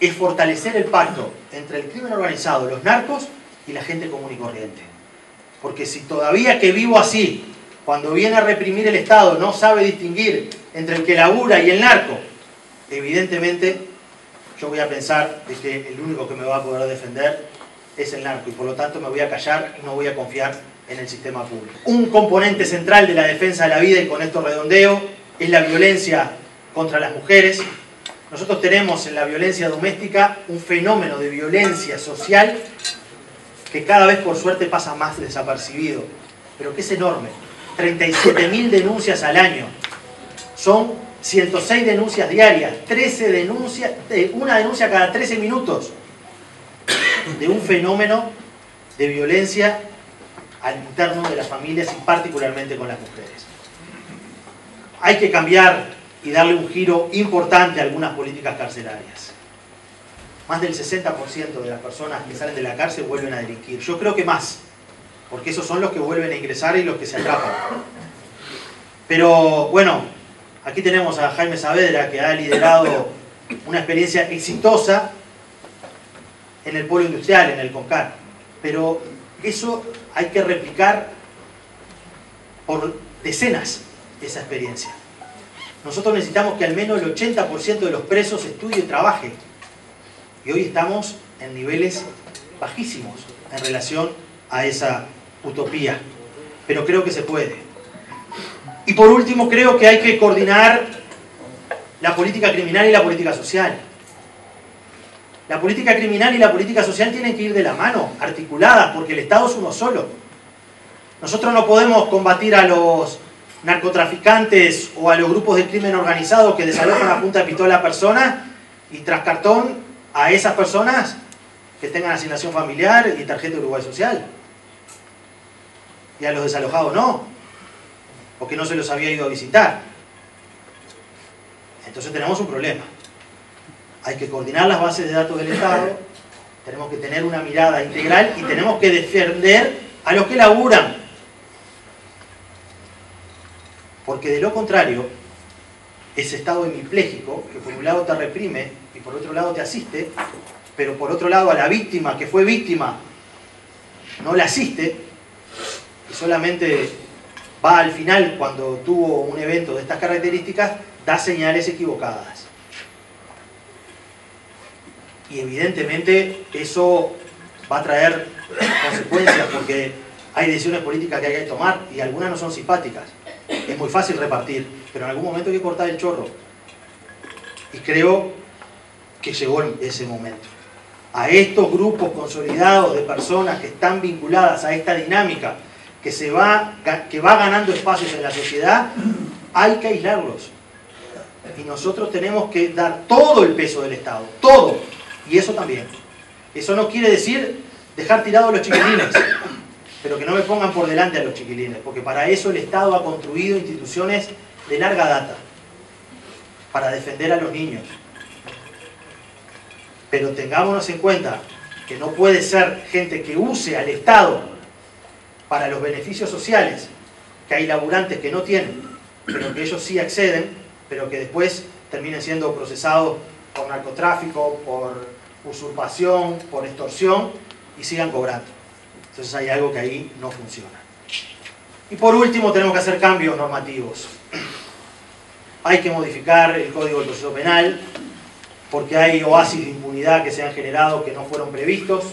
es fortalecer el pacto entre el crimen organizado, los narcos y la gente común y corriente. Porque si todavía que vivo así, cuando viene a reprimir el Estado, no sabe distinguir entre el que labura y el narco, evidentemente yo voy a pensar de que el único que me va a poder defender es el narco y por lo tanto me voy a callar y no voy a confiar en el sistema público. Un componente central de la defensa de la vida, y con esto redondeo, es la violencia contra las mujeres. Nosotros tenemos en la violencia doméstica un fenómeno de violencia social que cada vez por suerte pasa más desapercibido, pero que es enorme. 37.000 denuncias al año. Son 106 denuncias diarias, 13 denuncias, una denuncia cada 13 minutos de un fenómeno de violencia al interno de las familias y particularmente con las mujeres. Hay que cambiar y darle un giro importante a algunas políticas carcelarias. Más del 60% de las personas que salen de la cárcel vuelven a delinquir. Yo creo que más, porque esos son los que vuelven a ingresar y los que se atrapan. Pero bueno, aquí tenemos a Jaime Saavedra, que ha liderado una experiencia exitosa en el polo industrial, en el CONCAR. Pero eso hay que replicar por decenas esa experiencia. Nosotros necesitamos que al menos el 80% de los presos estudie y trabaje. Y hoy estamos en niveles bajísimos en relación a esa utopía. Pero creo que se puede. Y por último, creo que hay que coordinar la política criminal y la política social. La política criminal y la política social tienen que ir de la mano, articuladas, porque el Estado es uno solo. Nosotros no podemos combatir a los narcotraficantes o a los grupos de crimen organizado que desalojan a punta de pistola a personas y tras cartón a esas personas que tengan asignación familiar y tarjeta de Uruguay Social. Y a los desalojados no, porque no se los había ido a visitar. Entonces tenemos un problema. Hay que coordinar las bases de datos del Estado, tenemos que tener una mirada integral y tenemos que defender a los que laburan. Porque de lo contrario, ese estado hemipléjico, que por un lado te reprime y por otro lado te asiste, pero por otro lado a la víctima que fue víctima no la asiste y solamente va al final cuando tuvo un evento de estas características, da señales equivocadas. Y evidentemente eso va a traer consecuencias porque hay decisiones políticas que hay que tomar y algunas no son simpáticas. Es muy fácil repartir, pero en algún momento hay que cortar el chorro. Y creo que llegó ese momento. A estos grupos consolidados de personas que están vinculadas a esta dinámica que va ganando espacios en la sociedad, hay que aislarlos. Y nosotros tenemos que dar todo el peso del Estado, todo. Y eso también. Eso no quiere decir dejar tirados a los chiquilines, pero que no me pongan por delante a los chiquilines, porque para eso el Estado ha construido instituciones de larga data, para defender a los niños. Pero tengámonos en cuenta que no puede ser gente que use al Estado para los beneficios sociales, que hay laburantes que no tienen, pero que ellos sí acceden, pero que después terminen siendo procesados por narcotráfico, por usurpación, por extorsión y sigan cobrando. Entonces hay algo que ahí no funciona. Y por último tenemos que hacer cambios normativos. Hay que modificar el Código del Proceso Penal porque hay oasis de impunidad que se han generado que no fueron previstos.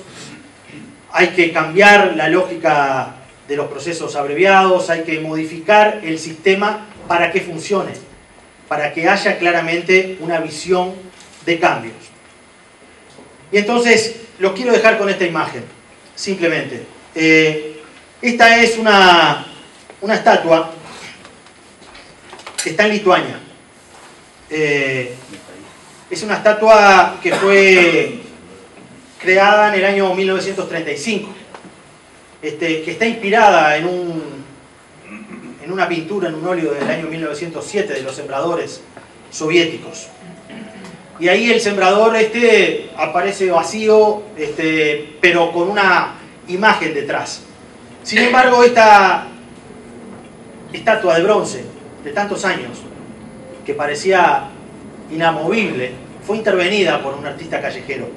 Hay que cambiar la lógica de los procesos abreviados, hay que modificar el sistema para que funcione, para que haya claramente una visión de cambios. Y entonces los quiero dejar con esta imagen, simplemente. Esta es una estatua que está en Lituania. Es una estatua que fue creada en el año 1935, que está inspirada en una pintura, en un óleo del año 1907 de los sembradores soviéticos. Y ahí el sembrador aparece vacío, pero con una imagen detrás. Sin embargo, esta estatua de bronce de tantos años, que parecía inamovible, fue intervenida por un artista callejero,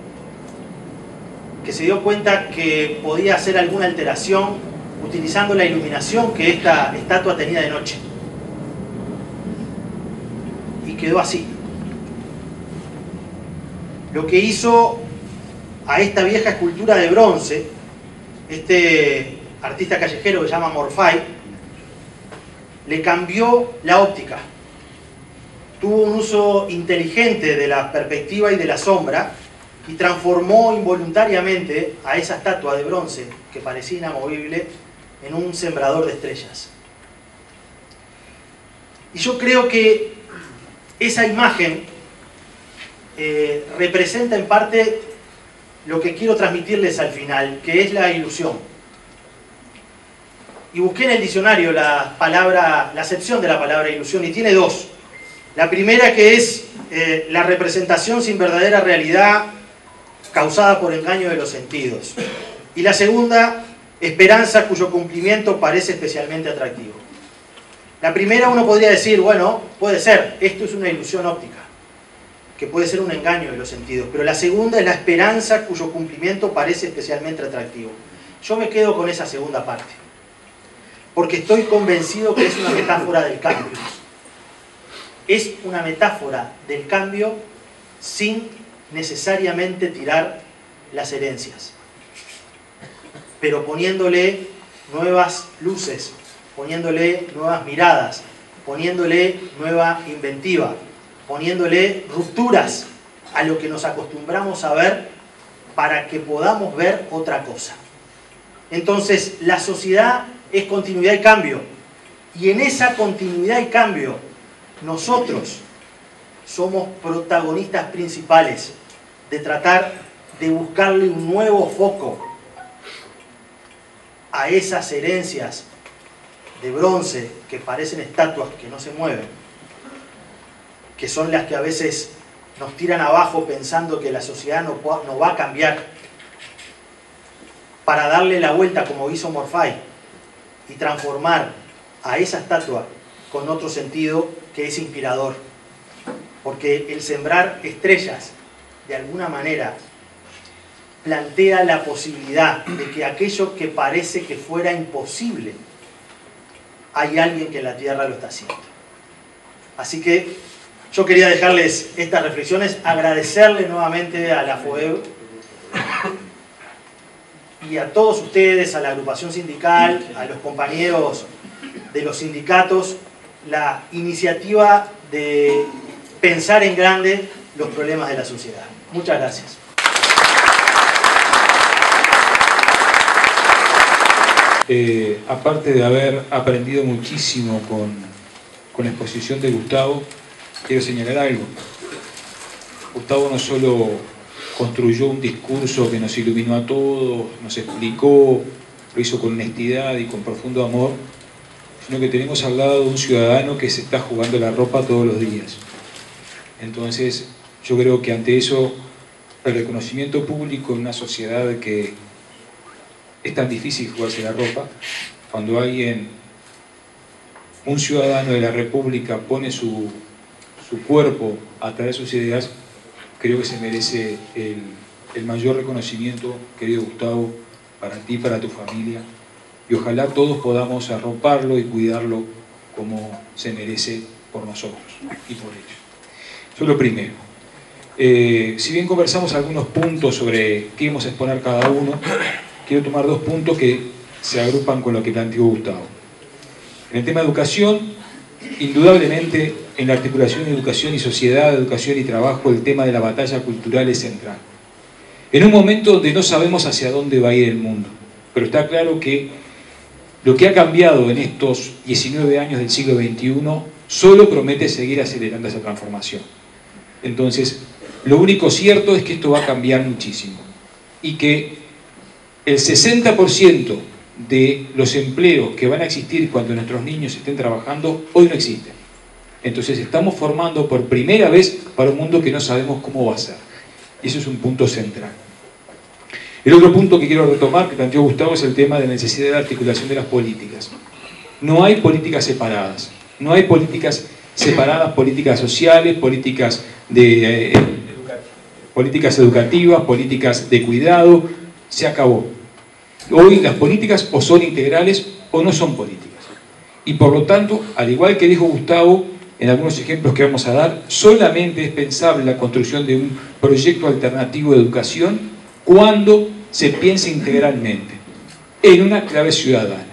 que se dio cuenta que podía hacer alguna alteración utilizando la iluminación que esta estatua tenía de noche. Y quedó así. Lo que hizo a esta vieja escultura de bronce, este artista callejero que se llama Morfai, le cambió la óptica. Tuvo un uso inteligente de la perspectiva y de la sombra y transformó involuntariamente a esa estatua de bronce que parecía inamovible en un sembrador de estrellas. Y yo creo que esa imagen representa en parte lo que quiero transmitirles al final, que es la ilusión. Y busqué en el diccionario la acepción de la palabra ilusión, y tiene dos. La primera, que es la representación sin verdadera realidad causada por engaño de los sentidos. Y la segunda, esperanza cuyo cumplimiento parece especialmente atractivo. La primera, uno podría decir, bueno, puede ser, esto es una ilusión óptica, que puede ser un engaño de los sentidos. Pero la segunda es la esperanza cuyo cumplimiento parece especialmente atractivo. Yo me quedo con esa segunda parte, porque estoy convencido que es una metáfora del cambio. Es una metáfora del cambio sin necesariamente tirar las herencias, pero poniéndole nuevas luces, poniéndole nuevas miradas, poniéndole nueva inventiva, poniéndole rupturas a lo que nos acostumbramos a ver para que podamos ver otra cosa. Entonces, la sociedad es continuidad y cambio, y en esa continuidad y cambio nosotros somos protagonistas principales de tratar de buscarle un nuevo foco a esas herencias de bronce que parecen estatuas que no se mueven, que son las que a veces nos tiran abajo pensando que la sociedad no va a cambiar, para darle la vuelta como hizo Morfai y transformar a esa estatua con otro sentido que es inspirador. Porque el sembrar estrellas, de alguna manera, plantea la posibilidad de que aquello que parece que fuera imposible, hay alguien que en la Tierra lo está haciendo. Así que yo quería dejarles estas reflexiones, agradecerle nuevamente a la FOEB y a todos ustedes, a la agrupación sindical, a los compañeros de los sindicatos, la iniciativa de pensar en grande los problemas de la sociedad. Muchas gracias. Aparte de haber aprendido muchísimo con la exposición de Gustavo, quiero señalar algo. Gustavo no solo construyó un discurso que nos iluminó a todos, nos explicó, lo hizo con honestidad y con profundo amor, sino que tenemos al lado de un ciudadano que se está jugando la ropa todos los días. Entonces, yo creo que ante eso, el reconocimiento público en una sociedad que es tan difícil jugarse la ropa, cuando alguien, un ciudadano de la República, pone su cuerpo a traer sus ideas, creo que se merece el mayor reconocimiento, querido Gustavo, para ti, para tu familia, y ojalá todos podamos arroparlo y cuidarlo como se merece por nosotros y por ellos. Eso es lo primero. Si bien conversamos algunos puntos sobre qué íbamos a exponer cada uno, quiero tomar dos puntos que se agrupan con lo que planteó Gustavo. En el tema de educación, indudablemente en la articulación de educación y sociedad, educación y trabajo, el tema de la batalla cultural es central. En un momento donde no sabemos hacia dónde va a ir el mundo, pero está claro que lo que ha cambiado en estos 19 años del siglo XXI solo promete seguir acelerando esa transformación. Entonces, lo único cierto es que esto va a cambiar muchísimo y que el 60% de los empleos que van a existir cuando nuestros niños estén trabajando, hoy no existen. Entonces estamos formando por primera vez para un mundo que no sabemos cómo va a ser. Y eso es un punto central. El otro punto que quiero retomar, que planteó Gustavo, es el tema de la necesidad de articulación de las políticas. No hay políticas separadas. No hay políticas separadas, políticas sociales, políticas educativas, políticas de cuidado. Se acabó. Hoy las políticas o son integrales o no son políticas. Y por lo tanto, al igual que dijo Gustavo, en algunos ejemplos que vamos a dar, solamente es pensable la construcción de un proyecto alternativo de educación cuando se piensa integralmente en una clave ciudadana,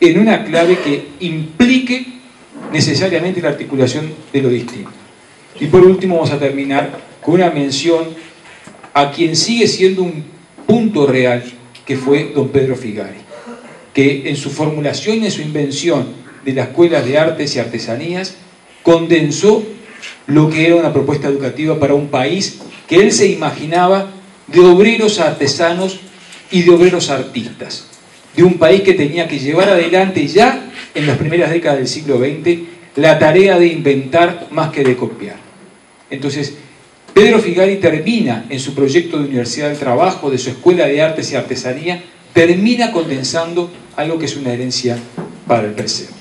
en una clave que implique necesariamente la articulación de lo distinto. Y por último vamos a terminar con una mención a quien sigue siendo un punto real, que fue don Pedro Figari, que en su formulación y en su invención de las escuelas de artes y artesanías condensó lo que era una propuesta educativa para un país que él se imaginaba de obreros artesanos y de obreros artistas, de un país que tenía que llevar adelante ya en las primeras décadas del siglo XX la tarea de inventar más que de copiar. Entonces, Pedro Figari termina en su proyecto de Universidad del Trabajo, de su Escuela de Artes y Artesanía, termina condensando algo que es una herencia para el presente.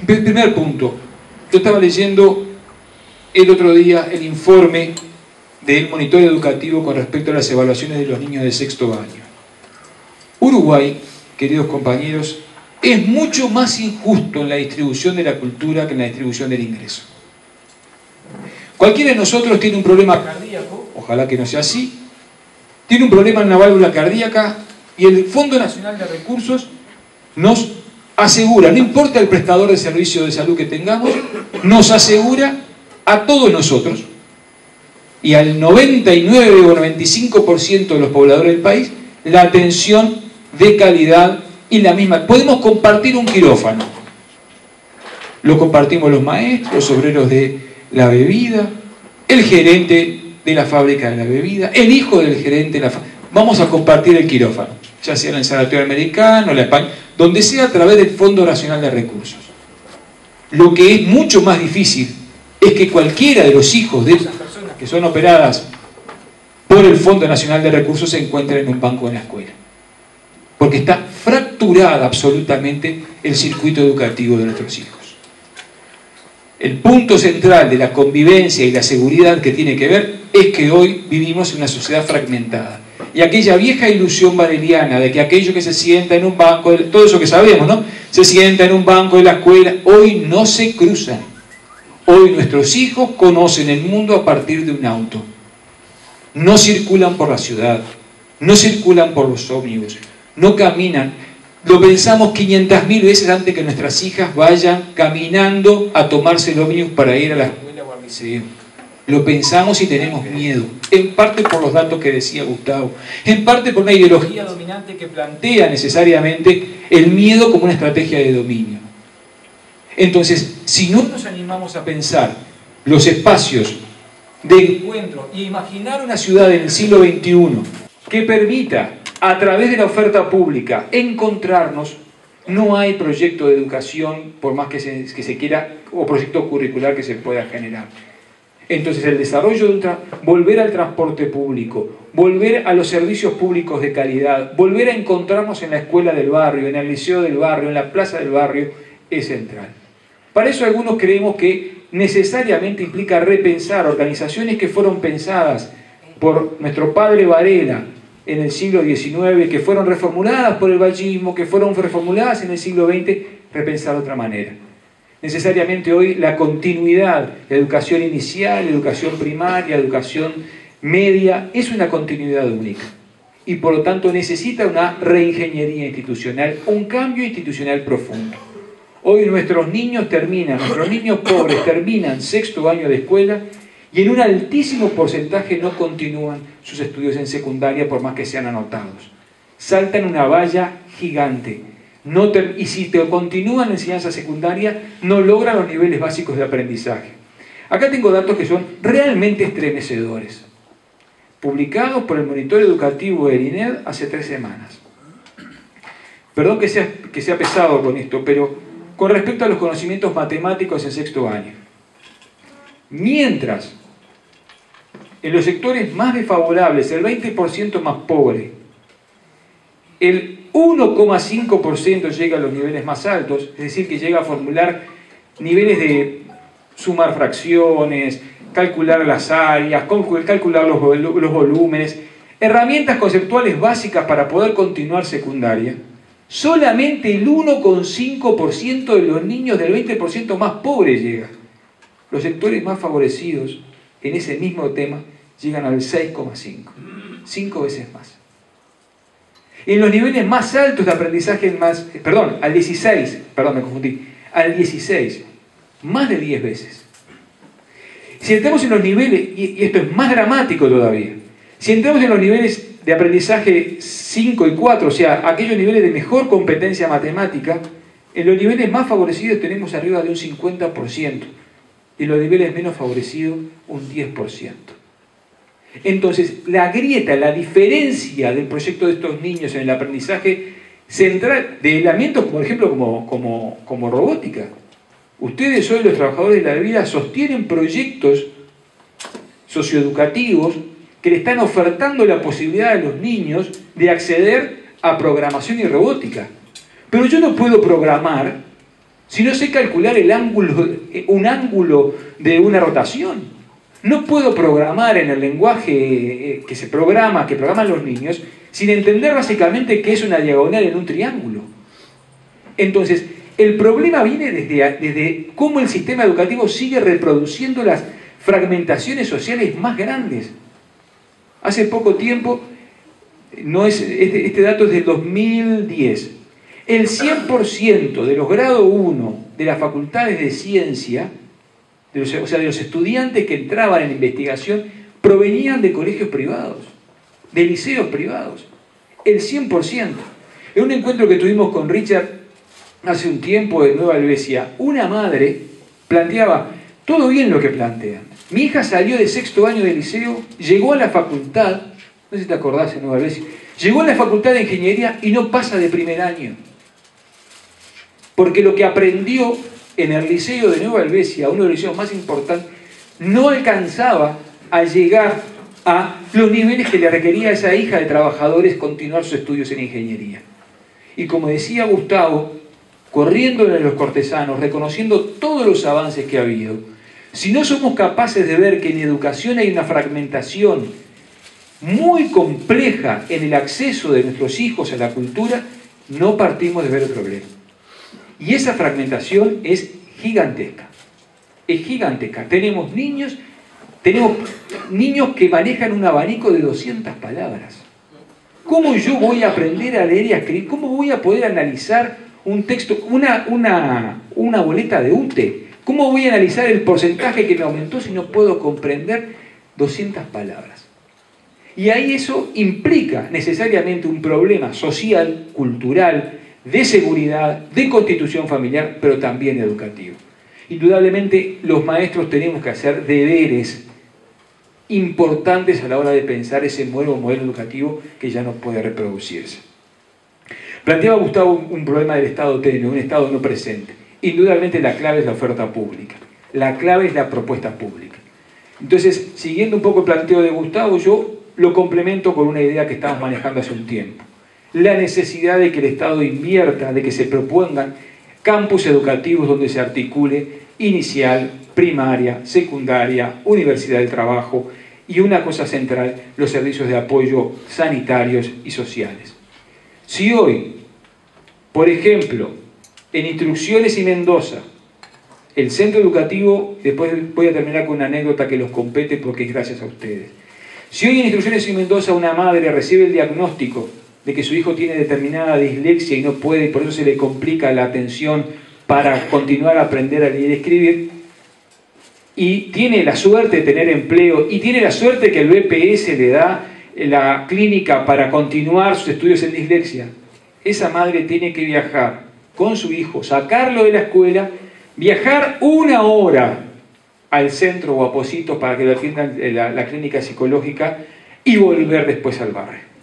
Primer punto, yo estaba leyendo el otro día el informe del monitor educativo con respecto a las evaluaciones de los niños de sexto año. Uruguay, queridos compañeros, es mucho más injusto en la distribución de la cultura que en la distribución del ingreso. Cualquiera de nosotros tiene un problema cardíaco, ojalá que no sea así, tiene un problema en la válvula cardíaca y el Fondo Nacional de Recursos nos asegura, no importa el prestador de servicio de salud que tengamos, nos asegura a todos nosotros y al 99 o 95% de los pobladores del país la atención de calidad y la misma. Podemos compartir un quirófano, lo compartimos los maestros, los obreros de la bebida, el gerente de la fábrica de la bebida, el hijo del gerente de la fábrica. Vamos a compartir el quirófano, ya sea en el Sanatorio Americano, la España, donde sea, a través del Fondo Nacional de Recursos. Lo que es mucho más difícil es que cualquiera de los hijos de esas personas que son operadas por el Fondo Nacional de Recursos se encuentren en un banco en la escuela, porque está fracturada absolutamente el circuito educativo de nuestros hijos. El punto central de la convivencia y la seguridad que tiene que ver es que hoy vivimos en una sociedad fragmentada. Y aquella vieja ilusión bareliana de que aquello que se sienta en un banco, todo eso que sabemos, ¿no? Se sienta en un banco de la escuela, hoy no se cruzan. Hoy nuestros hijos conocen el mundo a partir de un auto. No circulan por la ciudad, no circulan por los ómnibus, no caminan. Lo pensamos 500.000 veces antes que nuestras hijas vayan caminando a tomarse el ómnibus para ir a la escuela o al liceo. Lo pensamos y tenemos miedo, en parte por los datos que decía Gustavo, en parte por una ideología dominante que plantea necesariamente el miedo como una estrategia de dominio. Entonces, si no nos animamos a pensar los espacios de encuentro y imaginar una ciudad en el siglo XXI que permita, a través de la oferta pública, encontrarnos, no hay proyecto de educación, por más que se quiera, o proyecto curricular que se pueda generar. Entonces el desarrollo de volver al transporte público, volver a los servicios públicos de calidad, volver a encontrarnos en la escuela del barrio, en el liceo del barrio, en la plaza del barrio, es central. Para eso algunos creemos que necesariamente implica repensar organizaciones que fueron pensadas por nuestro padre Varela en el siglo XIX, que fueron reformuladas por el vallismo, que fueron reformuladas en el siglo XX, repensar de otra manera. Necesariamente hoy la continuidad, la educación inicial, la educación primaria, la educación media, es una continuidad única. Y por lo tanto necesita una reingeniería institucional, un cambio institucional profundo. Hoy nuestros niños pobres terminan sexto año de escuela y en un altísimo porcentaje no continúan sus estudios en secundaria por más que sean anotados. Saltan una valla gigante. Y si continúan la enseñanza secundaria, no logran los niveles básicos de aprendizaje. Acá tengo datos que son realmente estremecedores, publicados por el Monitor Educativo del INED hace 3 semanas. Perdón que sea pesado con esto, pero con respecto a los conocimientos matemáticos en sexto año. Mientras en los sectores más desfavorables, el 20% más pobre, el 1,5% llega a los niveles más altos, es decir, que llega a formular niveles de sumar fracciones, calcular las áreas, calcular los volúmenes, herramientas conceptuales básicas para poder continuar secundaria. Solamente el 1,5% de los niños del 20% más pobre llega. Los sectores más favorecidos en ese mismo tema llegan al 6,5, 5 veces más. En los niveles más altos de aprendizaje, al 16, me confundí, al 16, más de 10 veces. Si entramos en los niveles, y esto es más dramático todavía, si entramos en los niveles de aprendizaje 5 y 4, o sea, aquellos niveles de mejor competencia matemática, en los niveles más favorecidos tenemos arriba de un 50%, y en los niveles menos favorecidos un 10%. Entonces, la grieta, la diferencia del proyecto de estos niños en el aprendizaje central de elementos, por ejemplo, como robótica. Ustedes hoy, los trabajadores de la vida, sostienen proyectos socioeducativos que le están ofertando la posibilidad a los niños de acceder a programación y robótica. Pero yo no puedo programar si no sé calcular un ángulo de una rotación. No puedo programar en el lenguaje que programan los niños, sin entender básicamente qué es una diagonal en un triángulo. Entonces, el problema viene desde cómo el sistema educativo sigue reproduciendo las fragmentaciones sociales más grandes. Hace poco tiempo, este dato es del 2010, el 100% de los grado 1 de las facultades de ciencia, de los estudiantes que entraban en investigación, provenían de colegios privados, de liceos privados, el 100%. En un encuentro que tuvimos con Richard hace un tiempo en Nueva Helvecia, una madre planteaba, todo bien lo que plantean. Mi hija salió de 6º año de liceo, llegó a la facultad, no sé si te acordás en Nueva Helvecia, llegó a la facultad de ingeniería y no pasa de primer año. Porque lo que aprendió en el liceo de Nueva Helvecia, uno de los liceos más importantes, no alcanzaba a llegar a los niveles que le requería a esa hija de trabajadores continuar sus estudios en ingeniería. Y como decía Gustavo, corriendo en los cortesanos, reconociendo todos los avances que ha habido, si no somos capaces de ver que en educación hay una fragmentación muy compleja en el acceso de nuestros hijos a la cultura, no partimos de ver el problema. Y esa fragmentación es gigantesca. Es gigantesca. Tenemos niños que manejan un abanico de 200 palabras. ¿Cómo yo voy a aprender a leer y a escribir? ¿Cómo voy a poder analizar un texto, una boleta de UTE? ¿Cómo voy a analizar el porcentaje que me aumentó si no puedo comprender 200 palabras? Y ahí eso implica necesariamente un problema social, cultural, de seguridad, de constitución familiar, pero también educativo. Indudablemente los maestros tenemos que hacer deberes importantes a la hora de pensar ese nuevo modelo educativo que ya no puede reproducirse. Planteaba Gustavo un problema del Estado tenue, un Estado no presente. Indudablemente la clave es la oferta pública, la clave es la propuesta pública. Entonces, siguiendo un poco el planteo de Gustavo, yo lo complemento con una idea que estamos manejando hace un tiempo. La necesidad de que el Estado invierta, de que se propongan campus educativos donde se articule inicial, primaria, secundaria, universidad del trabajo y una cosa central, los servicios de apoyo sanitarios y sociales. Si hoy, por ejemplo, en Instrucciones y Mendoza, el centro educativo, después voy a terminar con una anécdota que los compete porque es gracias a ustedes. Si hoy en Instrucciones y Mendoza una madre recibe el diagnóstico de que su hijo tiene determinada dislexia y no puede, y por eso se le complica la atención para continuar a aprender a leer y escribir, y tiene la suerte de tener empleo, y tiene la suerte que el BPS le da la clínica para continuar sus estudios en dislexia, esa madre tiene que viajar con su hijo, sacarlo de la escuela, viajar 1 hora al centro o a Positos para que lo atiendan la clínica psicológica y volver después al barrio.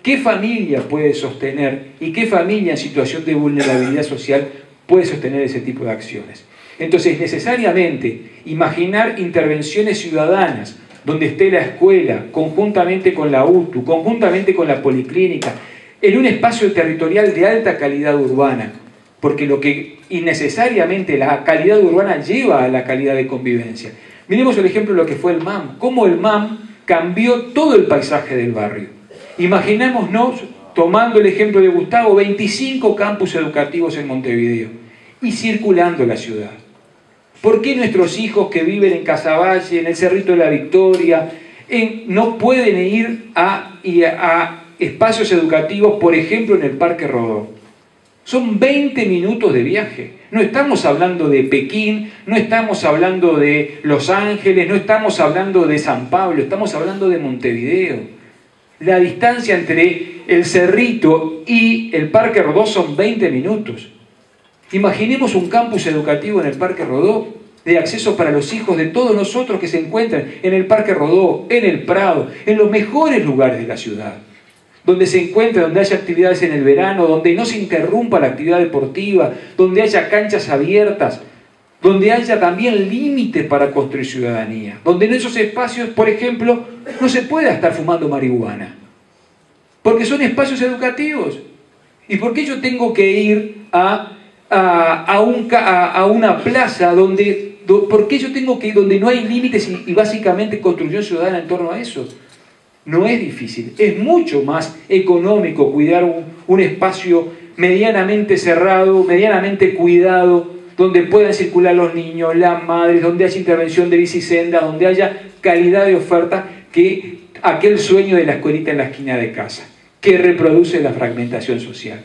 ¿Qué familia puede sostener y qué familia en situación de vulnerabilidad social puede sostener ese tipo de acciones? Entonces, necesariamente, imaginar intervenciones ciudadanas donde esté la escuela, conjuntamente con la UTU, conjuntamente con la policlínica, en un espacio territorial de alta calidad urbana, porque lo que innecesariamente la calidad urbana lleva a la calidad de convivencia. Miremos el ejemplo de lo que fue el MAM, cómo el MAM cambió todo el paisaje del barrio. Imaginémonos, tomando el ejemplo de Gustavo, 25 campus educativos en Montevideo y circulando la ciudad. ¿Por qué nuestros hijos que viven en Casaballe, en el Cerrito de la Victoria, no pueden ir a espacios educativos, por ejemplo, en el Parque Rodó. Son 20 minutos de viaje. No estamos hablando de Pekín, no estamos hablando de Los Ángeles, no estamos hablando de San Pablo, estamos hablando de Montevideo. La distancia entre el Cerrito y el Parque Rodó son 20 minutos. Imaginemos un campus educativo en el Parque Rodó, de acceso para los hijos de todos nosotros que se encuentran en el Parque Rodó, en el Prado, en los mejores lugares de la ciudad, donde se encuentre, donde haya actividades en el verano, donde no se interrumpa la actividad deportiva, donde haya canchas abiertas, donde haya también límites para construir ciudadanía, donde en esos espacios, por ejemplo, no se pueda estar fumando marihuana, porque son espacios educativos. ¿Y por qué yo tengo que ir a una plaza por qué yo tengo que ir donde no hay límites y básicamente construcción ciudadana en torno a eso? No es difícil, es mucho más económico cuidar un espacio medianamente cerrado, medianamente cuidado, donde puedan circular los niños, las madres, donde haya intervención de bicisendas, donde haya calidad de oferta, que aquel sueño de la escuelita en la esquina de casa, que reproduce la fragmentación social.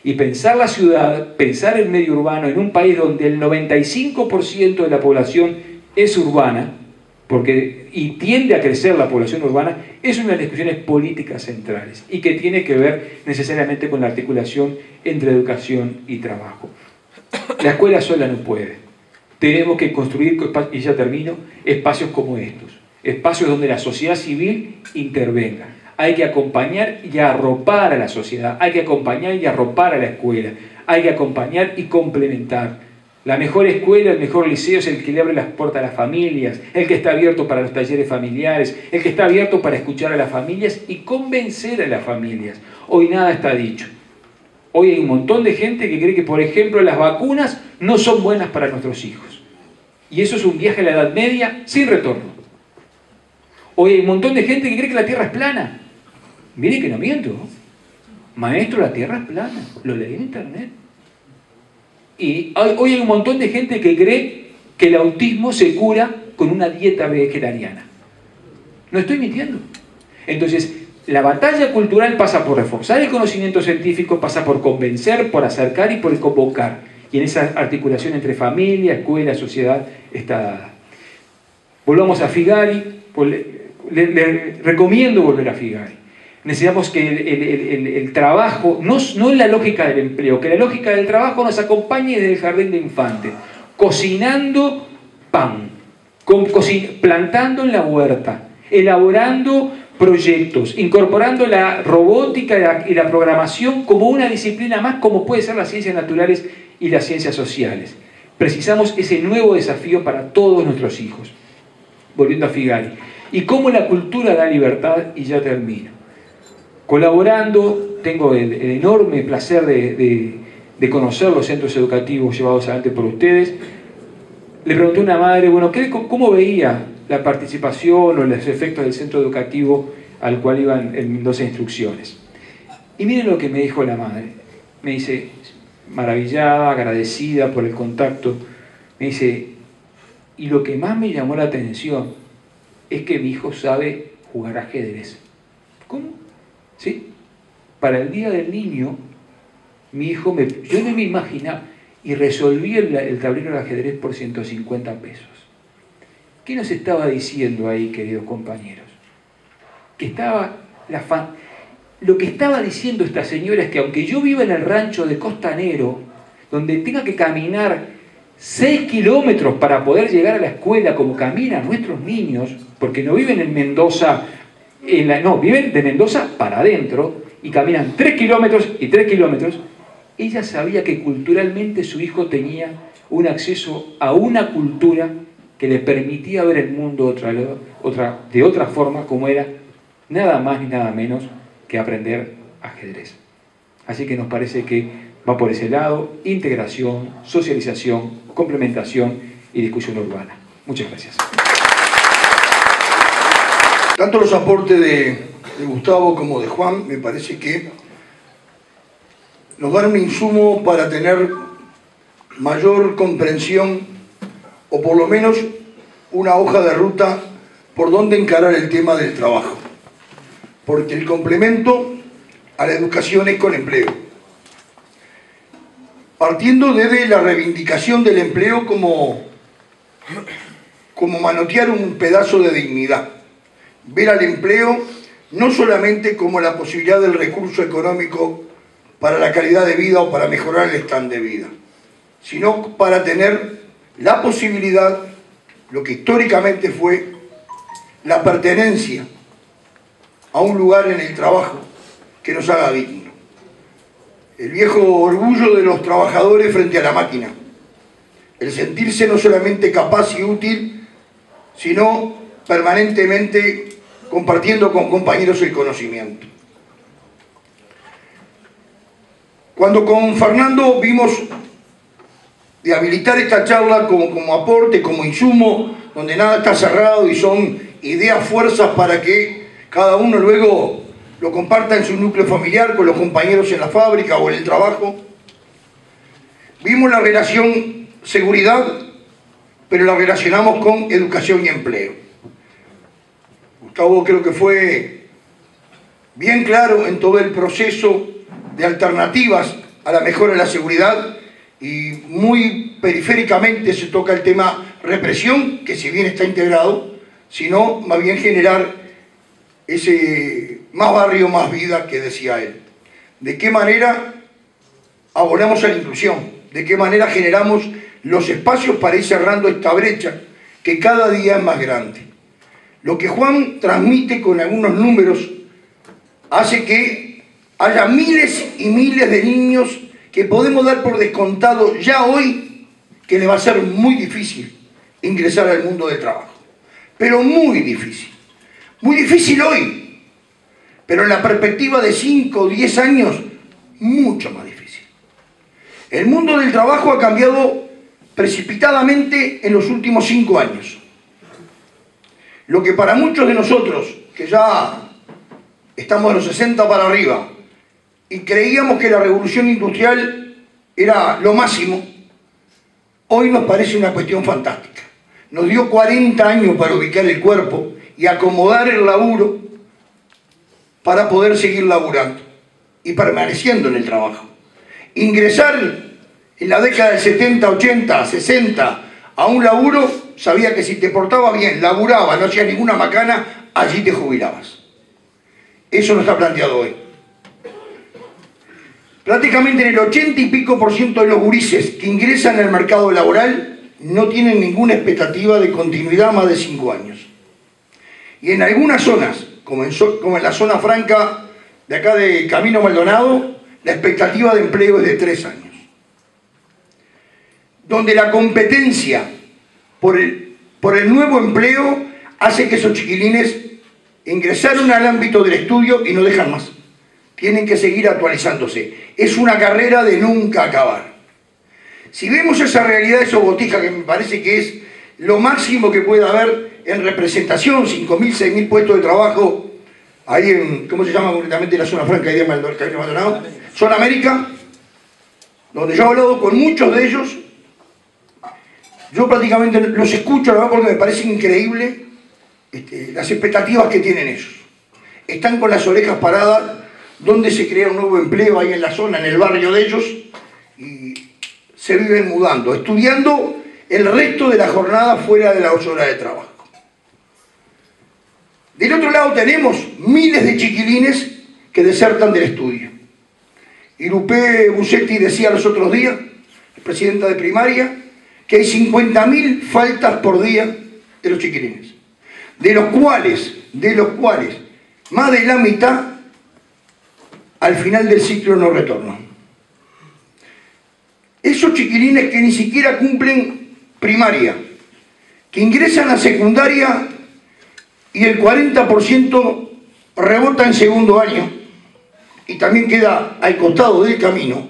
Y pensar la ciudad, pensar el medio urbano en un país donde el 95% de la población es urbana, y tiende a crecer la población urbana, es una de las discusiones políticas centrales y que tiene que ver necesariamente con la articulación entre educación y trabajo. La escuela sola no puede. Tenemos que construir, y ya termino, espacios como estos, espacios donde la sociedad civil intervenga. Hay que acompañar y arropar a la sociedad, hay que acompañar y arropar a la escuela, hay que acompañar y complementar. La mejor escuela, el mejor liceo es el que le abre las puertas a las familias, el que está abierto para los talleres familiares, el que está abierto para escuchar a las familias y convencer a las familias. Hoy nada está dicho. Hoy hay un montón de gente que cree que, por ejemplo, las vacunas no son buenas para nuestros hijos. Y eso es un viaje a la Edad Media sin retorno. Hoy hay un montón de gente que cree que la Tierra es plana. Mire que no miento. Maestro, la Tierra es plana. Lo leí en internet. Y hoy hay un montón de gente que cree que el autismo se cura con una dieta vegetariana. No estoy mintiendo. Entonces, la batalla cultural pasa por reforzar el conocimiento científico, pasa por convencer, por acercar y por convocar. Y en esa articulación entre familia, escuela, sociedad está dada. Volvamos a Figari. Le recomiendo volver a Figari. Necesitamos que el trabajo, no en la lógica del empleo, que la lógica del trabajo nos acompañe desde el jardín de infantes, cocinando pan, plantando en la huerta, elaborando proyectos, incorporando la robótica y la programación como una disciplina más, como puede ser las ciencias naturales y las ciencias sociales. Precisamos ese nuevo desafío para todos nuestros hijos. Volviendo a Figari. Y cómo la cultura da libertad, y ya termino. Colaborando, tengo el enorme placer de conocer los centros educativos llevados adelante por ustedes. Le pregunté a una madre, bueno, ¿cómo veía la participación o los efectos del centro educativo al cual iban en Mendoza Instrucciones? Y miren lo que me dijo la madre. Me dice, maravillada, agradecida por el contacto, me dice, y lo que más me llamó la atención es que mi hijo sabe jugar ajedrez. ¿Cómo? ¿Sí? Para el Día del Niño, mi hijo, yo no me imaginaba, y resolví el tablero de ajedrez por 150 pesos. ¿Qué nos estaba diciendo ahí, queridos compañeros? Que lo que estaba diciendo esta señora es que aunque yo viva en el rancho de Costanero, donde tenga que caminar 6 kilómetros para poder llegar a la escuela como caminan nuestros niños, porque no viven en Mendoza, viven de Mendoza para adentro y caminan 3 kilómetros y 3 kilómetros. Ella sabía que culturalmente su hijo tenía un acceso a una cultura que le permitía ver el mundo de otra forma, como era nada más ni nada menos que aprender ajedrez. Así que nos parece que va por ese lado: integración, socialización, complementación y discusión urbana. Muchas gracias. Tanto los aportes de Gustavo como de Juan me parece que nos dan un insumo para tener mayor comprensión, o por lo menos una hoja de ruta por dónde encarar el tema del trabajo, porque el complemento a la educación es con empleo. Partiendo desde la reivindicación del empleo como manotear un pedazo de dignidad, ver al empleo no solamente como la posibilidad del recurso económico para la calidad de vida o para mejorar el stand de vida, sino para tener la posibilidad, lo que históricamente fue la pertenencia a un lugar en el trabajo que nos haga digno. El viejo orgullo de los trabajadores frente a la máquina, el sentirse no solamente capaz y útil, sino permanentemente compartiendo con compañeros el conocimiento. Cuando con Fernando vimos de habilitar esta charla como aporte, como insumo, donde nada está cerrado y son ideas, fuerzas para que cada uno luego lo comparta en su núcleo familiar, con los compañeros en la fábrica o en el trabajo. Vimos la relación seguridad, pero la relacionamos con educación y empleo. Gustavo creo que fue bien claro en todo el proceso de alternativas a la mejora de la seguridad, y muy periféricamente se toca el tema represión, que si bien está integrado, sino más bien generar ese más barrio, más vida que decía él. ¿De qué manera abonamos a la inclusión? ¿De qué manera generamos los espacios para ir cerrando esta brecha que cada día es más grande? Lo que Juan transmite con algunos números hace que haya miles y miles de niños que podemos dar por descontado ya hoy que le va a ser muy difícil ingresar al mundo del trabajo. Pero muy difícil. Muy difícil hoy, pero en la perspectiva de 5 o 10 años, mucho más difícil. El mundo del trabajo ha cambiado precipitadamente en los últimos 5 años. Lo que para muchos de nosotros, que ya estamos de los 60 para arriba, y creíamos que la revolución industrial era lo máximo, hoy nos parece una cuestión fantástica. Nos dio 40 años para ubicar el cuerpo y acomodar el laburo para poder seguir laburando y permaneciendo en el trabajo. Ingresar en la década del 70, 80, 60 a un laburo, sabía que si te portaba bien, laburaba, no hacías ninguna macana, allí te jubilabas. Eso no está planteado hoy. Prácticamente en el 80 y pico % de los gurises que ingresan al mercado laboral no tienen ninguna expectativa de continuidad más de 5 años. Y en algunas zonas, como en la zona franca de acá de Camino Maldonado, la expectativa de empleo es de 3 años. Donde la competencia por el nuevo empleo hace que esos chiquilines ingresaron al ámbito del estudio y no dejan más. Tienen que seguir actualizándose. Es una carrera de nunca acabar. Si vemos esa realidad de Sobotija, que me parece que es lo máximo que puede haber en representación, 5.000, 6.000 puestos de trabajo, ahí en, ¿cómo se llama concretamente la zona franca ahí de Maldonado? Zona América, donde yo he hablado con muchos de ellos. Yo prácticamente los escucho, la verdad, porque me parece increíble las expectativas que tienen ellos. Están con las orejas paradas, donde se crea un nuevo empleo ahí en la zona, en el barrio de ellos, y se viven mudando, estudiando el resto de la jornada fuera de las 8 horas de trabajo. Del otro lado tenemos miles de chiquilines que desertan del estudio. Y Lupe Busetti decía los otros días, presidenta de primaria, que hay 50.000 faltas por día de los chiquilines, de los cuales más de la mitad al final del ciclo no retornan. Esos chiquilines que ni siquiera cumplen primaria, que ingresan a secundaria y el 40% rebota en segundo año y también queda al costado del camino,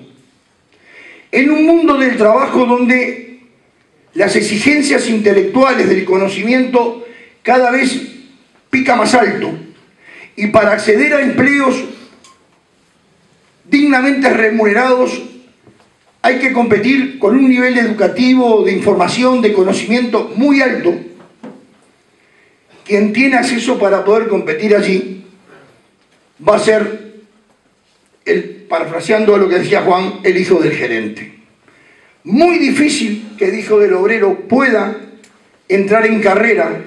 en un mundo del trabajo donde las exigencias intelectuales del conocimiento cada vez pica más alto, y para acceder a empleos dignamente remunerados hay que competir con un nivel educativo, de información, de conocimiento muy alto, que quien tiene acceso para poder competir allí va a ser, parafraseando lo que decía Juan, el hijo del gerente. Muy difícil que el hijo del obrero pueda entrar en carrera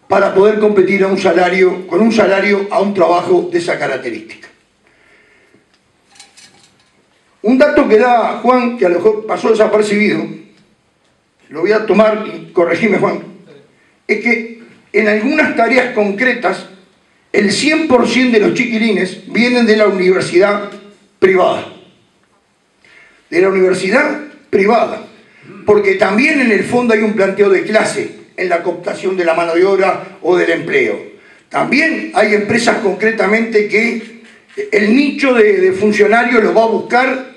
para poder competir con un salario a un trabajo de esa característica. Un dato que da Juan, que a lo mejor pasó desapercibido, lo voy a tomar y corregime, Juan, es que en algunas tareas concretas el 100% de los chiquilines vienen de la universidad privada. De la universidad privada. Porque también en el fondo hay un planteo de clase en la cooptación de la mano de obra o del empleo. También hay empresas concretamente que el nicho de funcionarios lo va a buscar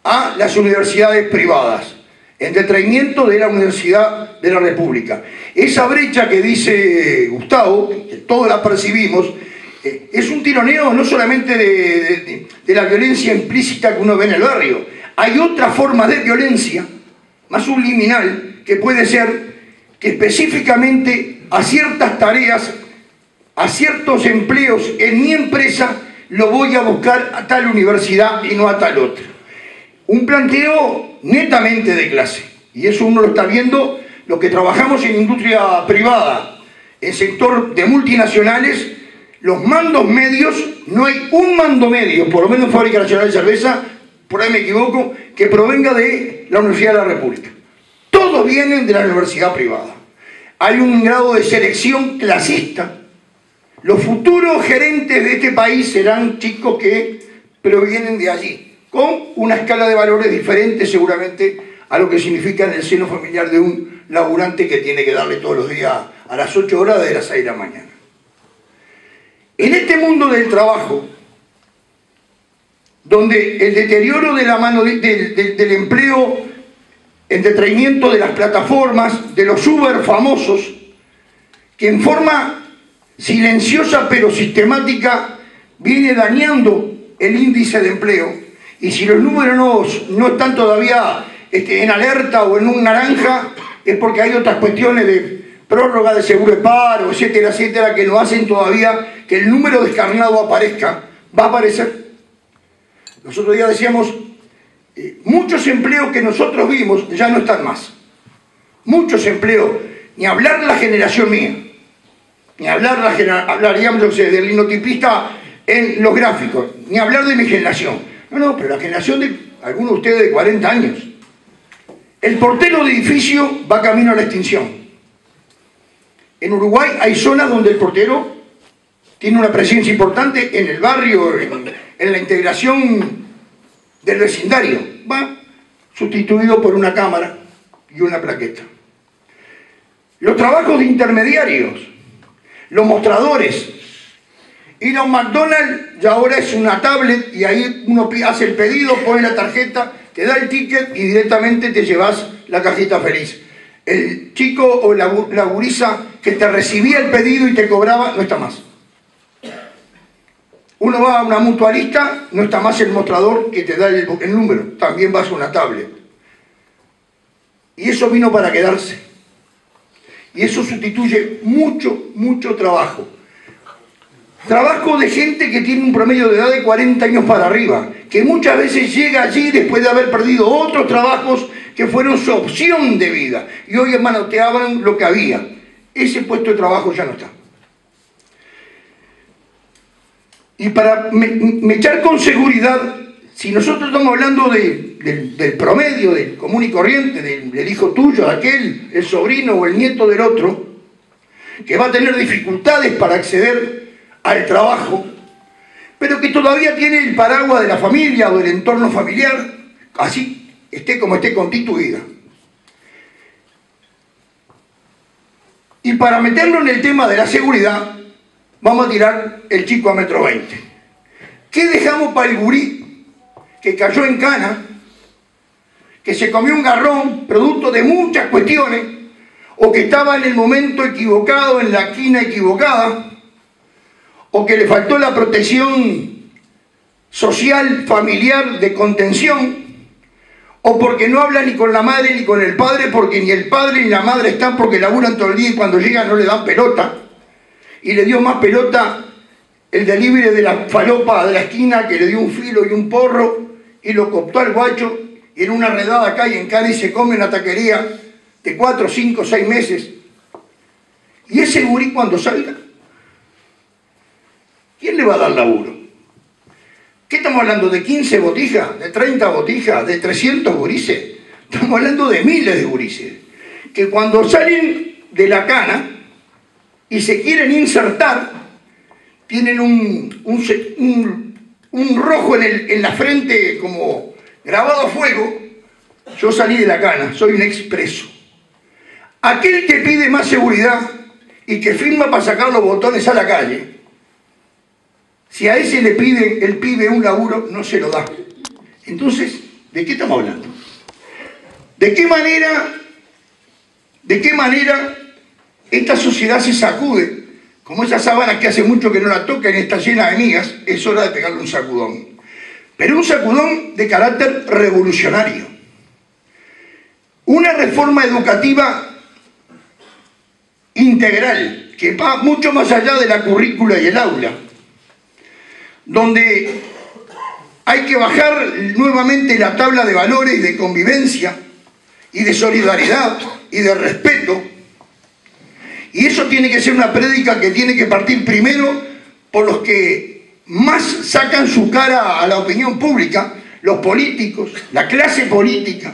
a las universidades privadas, en detrimento de la Universidad de la República. Esa brecha que dice Gustavo, que todos la percibimos, es un tironeo no solamente de la violencia implícita que uno ve en el barrio. Hay otra forma de violencia, más subliminal, que puede ser que específicamente a ciertas tareas, a ciertos empleos en mi empresa, lo voy a buscar a tal universidad y no a tal otra. Un planteo netamente de clase. Y eso uno lo está viendo, los que trabajamos en industria privada, en sector de multinacionales, los mandos medios, no hay un mando medio, por lo menos en Fábrica Nacional de Cerveza, por ahí me equivoco, que provenga de la Universidad de la República. Todos vienen de la universidad privada. Hay un grado de selección clasista. Los futuros gerentes de este país serán chicos que provienen de allí, con una escala de valores diferente seguramente a lo que significa en el seno familiar de un laburante que tiene que darle todos los días a las 8 horas de las 6 de la mañana. En este mundo del trabajo, donde el deterioro de la mano del empleo en detrimento de las plataformas, de los Uber famosos, que en forma silenciosa pero sistemática viene dañando el índice de empleo, y si los números no están todavía en alerta o en un naranja, es porque hay otras cuestiones de prórroga de seguro de paro, etcétera, etcétera, que no hacen todavía que el número descarnado aparezca. Va a aparecer. Los otros días decíamos, muchos empleos que nosotros vimos ya no están más. Muchos empleos, ni hablar de la generación mía, ni hablaríamos del linotipista en los gráficos, ni hablar de mi generación. No, pero la generación de algunos de ustedes de 40 años. El portero de edificio va camino a la extinción. En Uruguay hay zonas donde el portero tiene una presencia importante en el barrio, en la integración del vecindario. Va sustituido por una cámara y una plaqueta. Los trabajos de intermediarios, los mostradores. Ir a un McDonald's y ahora es una tablet y ahí uno hace el pedido, pone la tarjeta, te da el ticket y directamente te llevas la cajita feliz. El chico o la gurisa que te recibía el pedido y te cobraba no está más. Uno va a una mutualista, no está más el mostrador que te da el número, también vas a una tablet. Y eso vino para quedarse. Y eso sustituye mucho trabajo. Trabajo de gente que tiene un promedio de edad de 40 años para arriba, que muchas veces llega allí después de haber perdido otros trabajos que fueron su opción de vida. Y hoy manoteaban lo que había. Ese puesto de trabajo ya no está. Y para echar con seguridad, si nosotros estamos hablando del promedio, del común y corriente, del hijo tuyo, de aquel, el sobrino o el nieto del otro, que va a tener dificultades para acceder al trabajo, pero que todavía tiene el paraguas de la familia o del entorno familiar, así esté como esté constituida. Y para meterlo en el tema de la seguridad, vamos a tirar el chico a 1,20 m. ¿Qué dejamos para el gurí que cayó en cana, que se comió un garrón, producto de muchas cuestiones, o que estaba en el momento equivocado, en la esquina equivocada, o que le faltó la protección social, familiar, de contención, o porque no habla ni con la madre ni con el padre, porque ni el padre ni la madre están porque laburan todo el día y cuando llegan no le dan pelota, y le dio más pelota el delivery de la falopa de la esquina que le dio un filo y un porro y lo cooptó al guacho, y en una redada acá y en Cádiz se come una taquería de 4, 5, 6 meses. Y ese gurí cuando salga, ¿quién le va a dar laburo? ¿Qué estamos hablando? ¿De 15 botijas? ¿De 30 botijas? ¿De 300 gurises? Estamos hablando de miles de gurises, que cuando salen de la cana y se quieren insertar, tienen un rojo en la frente como grabado a fuego. Yo salí de la cana, soy un expreso. Aquel que pide más seguridad y que firma para sacar los botones a la calle, si a ese le pide el pibe un laburo, no se lo da. Entonces, ¿de qué estamos hablando? ¿De qué manera esta sociedad se sacude? Como esa sábana que hace mucho que no la toca y está llena de migas, es hora de pegarle un sacudón. Pero un sacudón de carácter revolucionario. Una reforma educativa integral, que va mucho más allá de la currícula y el aula, donde hay que bajar nuevamente la tabla de valores de convivencia y de solidaridad y de respeto. Y eso tiene que ser una prédica que tiene que partir primero por los que más sacan su cara a la opinión pública, los políticos, la clase política,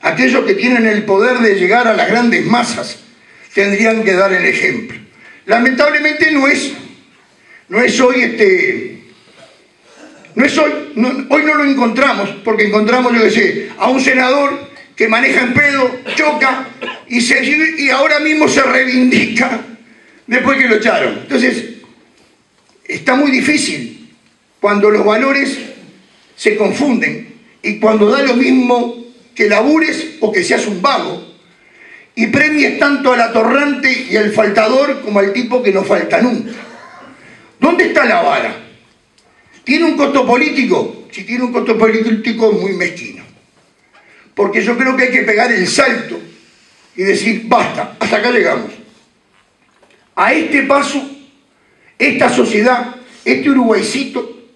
aquellos que tienen el poder de llegar a las grandes masas, tendrían que dar el ejemplo. Lamentablemente hoy no lo encontramos, porque encontramos, yo qué sé, a un senador que maneja en pedo, choca y ahora mismo se reivindica después que lo echaron. Entonces, está muy difícil cuando los valores se confunden y cuando da lo mismo que labures o que seas un vago y premies tanto al atorrante y al faltador como al tipo que no falta nunca. ¿Dónde está la vara? ¿Tiene un costo político? Si tiene un costo político, muy mezquino. Porque yo creo que hay que pegar el salto y decir, basta, hasta acá llegamos. A este paso, esta sociedad, este Uruguaycito,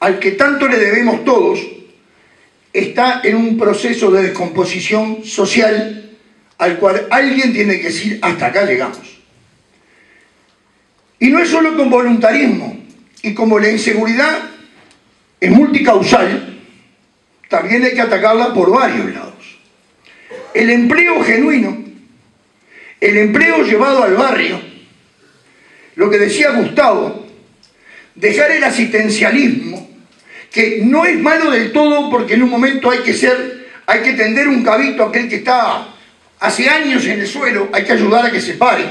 al que tanto le debemos todos, está en un proceso de descomposición social al cual alguien tiene que decir, hasta acá llegamos. Y no es solo con voluntarismo, y como la inseguridad es multicausal, también hay que atacarla por varios lados. El empleo genuino, el empleo llevado al barrio, lo que decía Gustavo, dejar el asistencialismo, que no es malo del todo porque en un momento hay que tender un cabito a aquel que está hace años en el suelo, hay que ayudar a que se pare,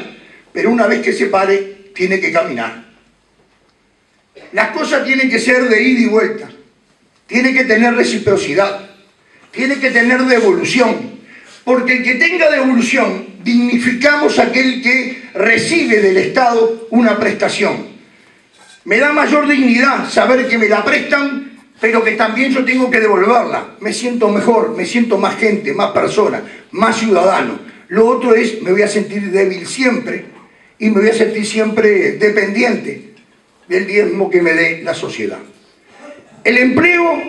pero una vez que se pare, tiene que caminar. Las cosas tienen que ser de ida y vuelta, tiene que tener reciprocidad, tiene que tener devolución, porque el que tenga devolución, dignificamos a aquel que recibe del Estado una prestación. Me da mayor dignidad saber que me la prestan, pero que también yo tengo que devolverla. Me siento mejor, me siento más gente, más persona, más ciudadano. Lo otro es, me voy a sentir débil siempre y me voy a sentir siempre dependiente del diezmo que me dé la sociedad. El empleo,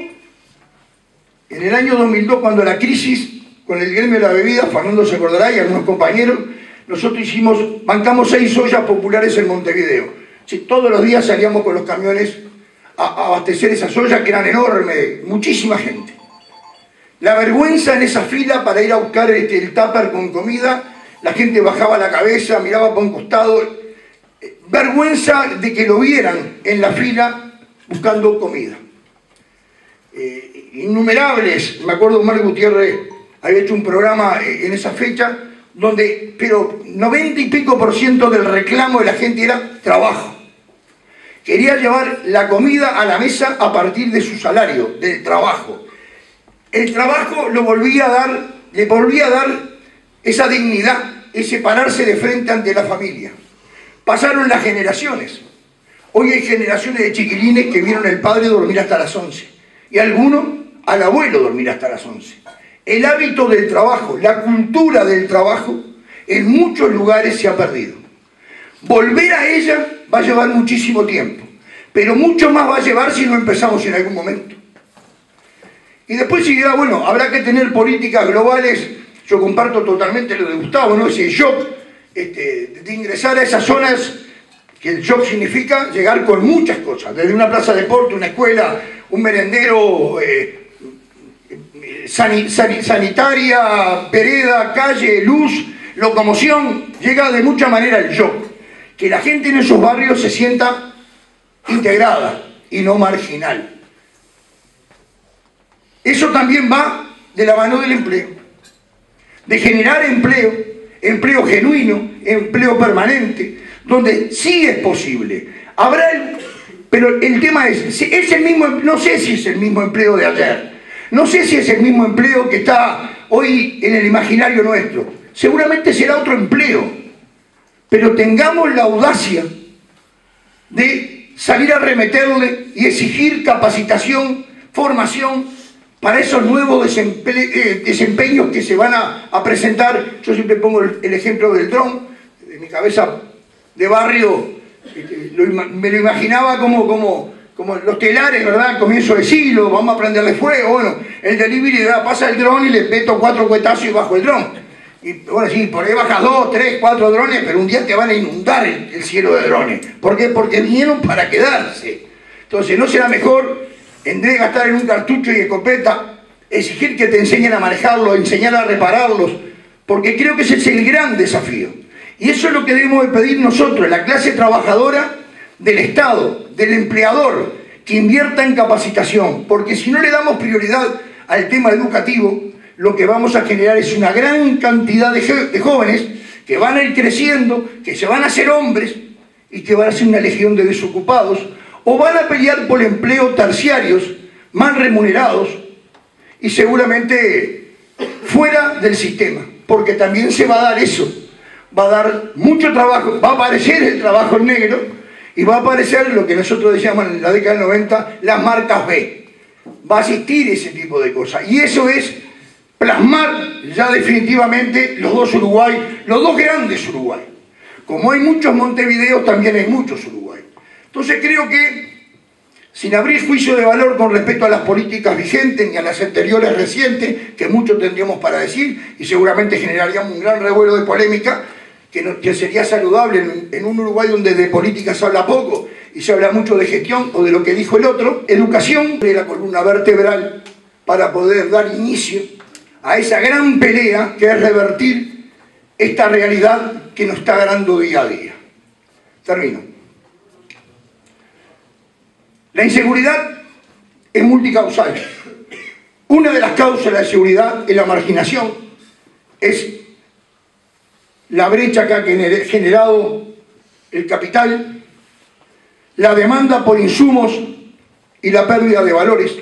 en el año 2002, cuando la crisis con el gremio de la bebida, Fernando se acordará y algunos compañeros, nosotros bancamos 6 ollas populares en Montevideo. Sí, todos los días salíamos con los camiones a abastecer esas ollas que eran enormes, muchísima gente. La vergüenza en esa fila para ir a buscar el tupper con comida, la gente bajaba la cabeza, miraba para un costado, vergüenza de que lo vieran en la fila buscando comida. Innumerables, me acuerdo Omar Gutiérrez había hecho un programa en esa fecha, pero 90 y pico % del reclamo de la gente era trabajo. Quería llevar la comida a la mesa a partir de su salario, del trabajo. El trabajo le volvía a dar esa dignidad, ese pararse de frente ante la familia. Pasaron las generaciones. Hoy hay generaciones de chiquilines que vieron al padre dormir hasta las 11 y algunos al abuelo dormir hasta las 11. el hábito del trabajo, la cultura del trabajo, en muchos lugares se ha perdido. Volver a ella va a llevar muchísimo tiempo, pero mucho más va a llevar si no empezamos en algún momento. Y después si dirá, bueno, habrá que tener políticas globales. Yo comparto totalmente lo de Gustavo, ¿no? Ese shock de ingresar a esas zonas, que el shock significa llegar con muchas cosas, desde una plaza de deporte, una escuela, un merendero, sanitaria, vereda, calle, luz, locomoción. Llega de mucha manera el shock. Que la gente en esos barrios se sienta integrada y no marginal. Eso también va de la mano del empleo, de generar empleo, empleo genuino, empleo permanente, donde sí es posible. Pero el tema es el mismo, no sé si es el mismo empleo de ayer, no sé si es el mismo empleo que está hoy en el imaginario nuestro, seguramente será otro empleo, pero tengamos la audacia de salir a arremeterle y exigir capacitación, formación, para esos nuevos desempeños que se van a presentar. Yo siempre pongo el ejemplo del dron. En mi cabeza de barrio me lo imaginaba como los telares, ¿verdad? Comienzo de siglo, vamos a prenderle fuego. Bueno, el delivery pasa el dron y le meto 4 cuetazos y bajo el dron. Y bueno, sí, por ahí bajas 2, 3, 4 drones, pero un día te van a inundar el cielo de drones. ¿Por qué? Porque vinieron para quedarse. Entonces, ¿no será mejor, en vez de gastar en un cartucho y escopeta, exigir que te enseñen a manejarlos, enseñar a repararlos? Porque creo que ese es el gran desafío. Y eso es lo que debemos de pedir nosotros, la clase trabajadora del Estado, del empleador, que invierta en capacitación. Porque si no le damos prioridad al tema educativo, lo que vamos a generar es una gran cantidad de jóvenes que van a ir creciendo, que se van a hacer hombres y que van a ser una legión de desocupados, o van a pelear por empleos terciarios, mal remunerados y seguramente fuera del sistema, porque también se va a dar eso, va a dar mucho trabajo, va a aparecer el trabajo en negro y va a aparecer lo que nosotros decíamos en la década del 90, las marcas B. Va a existir ese tipo de cosas y eso es plasmar ya definitivamente los dos Uruguay, los dos grandes Uruguay. Como hay muchos Montevideos, también hay muchos Uruguay. Entonces creo que, sin abrir juicio de valor con respecto a las políticas vigentes ni a las anteriores recientes, que mucho tendríamos para decir y seguramente generaríamos un gran revuelo de polémica, que sería saludable en un Uruguay donde de política se habla poco y se habla mucho de gestión o de lo que dijo el otro. Educación de la columna vertebral para poder dar inicio a esa gran pelea que es revertir esta realidad que nos está ganando día a día. Termino. La inseguridad es multicausal. Una de las causas de la inseguridad es la marginación, es la brecha que ha generado el capital, la demanda por insumos y la pérdida de valores,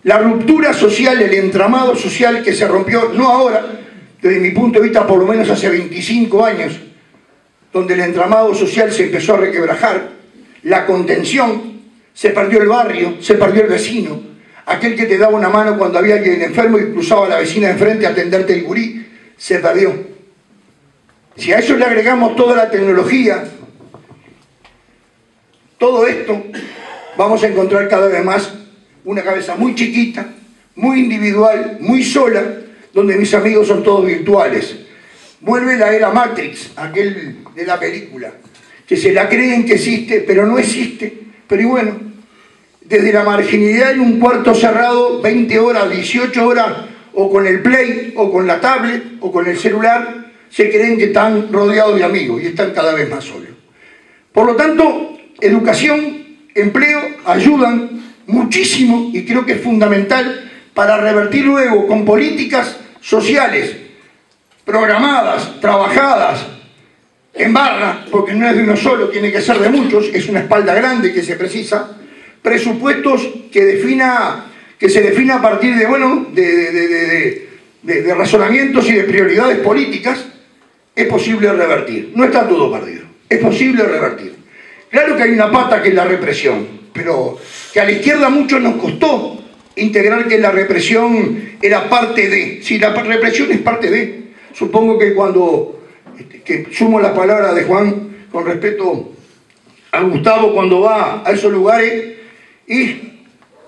la ruptura social, el entramado social que se rompió, no ahora, desde mi punto de vista por lo menos hace 25 años, donde el entramado social se empezó a requebrajar, la contención. Se perdió el barrio, se perdió el vecino, aquel que te daba una mano cuando había alguien enfermo y cruzaba a la vecina de enfrente a atenderte el gurí, se perdió. Si a eso le agregamos toda la tecnología, todo esto, vamos a encontrar cada vez más una cabeza muy chiquita, muy individual, muy sola, donde mis amigos son todos virtuales. Vuelve la era Matrix, aquel de la película, que se la creen que existe, pero no existe. Pero y bueno, desde la marginalidad en un cuarto cerrado, 20 horas, 18 horas, o con el play, o con la tablet, o con el celular, se creen que están rodeados de amigos y están cada vez más solos. Por lo tanto, educación, empleo, ayudan muchísimo y creo que es fundamental para revertir luego con políticas sociales programadas, trabajadas, en barra, porque no es de uno solo, tiene que ser de muchos, es una espalda grande que se precisa, presupuestos que se defina a partir de, bueno, de razonamientos y de prioridades políticas, es posible revertir. No está todo perdido, es posible revertir. Claro que hay una pata que es la represión, pero que a la izquierda mucho nos costó integrar que la represión era parte de. Si la represión es parte de, supongo que cuando, que sumo la palabra de Juan con respeto a Gustavo, cuando va a esos lugares y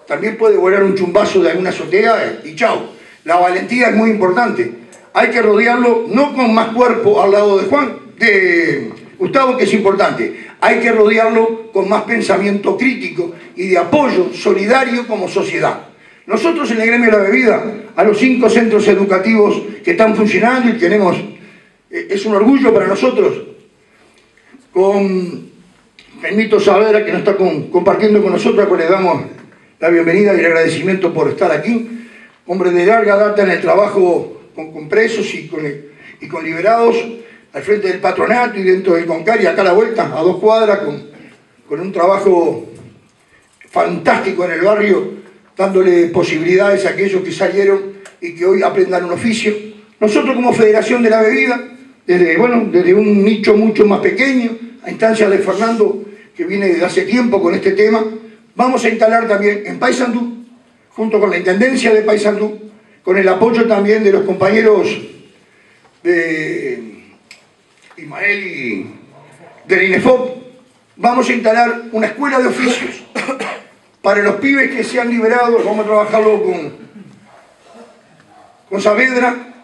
también puede volar un chumbazo de alguna azotea y chao. La valentía es muy importante. Hay que rodearlo no con más cuerpo al lado de Gustavo, que es importante. Hay que rodearlo con más pensamiento crítico y de apoyo solidario como sociedad. Nosotros en el gremio de la bebida, a los 5 centros educativos que están funcionando y tenemos, es un orgullo para nosotros, con Jaimito Saavedra, que nos está compartiendo con nosotros, pues le damos la bienvenida y el agradecimiento por estar aquí. Hombre de larga data en el trabajo con presos y con liberados, al frente del patronato y dentro del CONCAR y acá a la vuelta, a 2 cuadras, con un trabajo fantástico en el barrio, dándole posibilidades a aquellos que salieron y que hoy aprendan un oficio. Nosotros como Federación de la Bebida, desde un nicho mucho más pequeño, a instancias de Fernando, que viene desde hace tiempo con este tema, vamos a instalar también en Paysandú, junto con la Intendencia de Paysandú, con el apoyo también de los compañeros de Ismael y del INEFOP, vamos a instalar una escuela de oficios para los pibes que se han liberado. Vamos a trabajarlo con Saavedra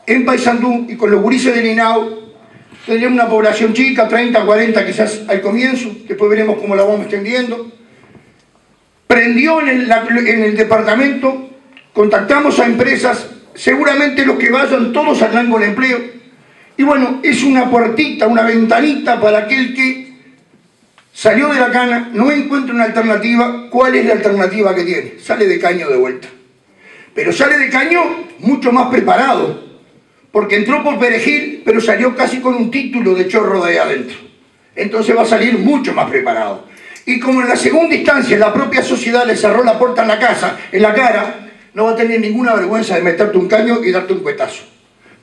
en Paysandú y con los gurises del INAO. Tendremos una población chica, 30, 40 quizás al comienzo, después veremos cómo la vamos extendiendo. Prendió en el departamento, contactamos a empresas, seguramente los que vayan todos saldrán con empleo. Y bueno, es una puertita, una ventanita para aquel que salió de la cana, no encuentra una alternativa. ¿Cuál es la alternativa que tiene? Sale de caño de vuelta. Pero sale de caño mucho más preparado, porque entró por perejil, pero salió casi con un título de chorro de ahí adentro. Entonces va a salir mucho más preparado. Y como en la segunda instancia la propia sociedad le cerró la puerta en la cara, no va a tener ninguna vergüenza de meterte un caño y darte un cuetazo.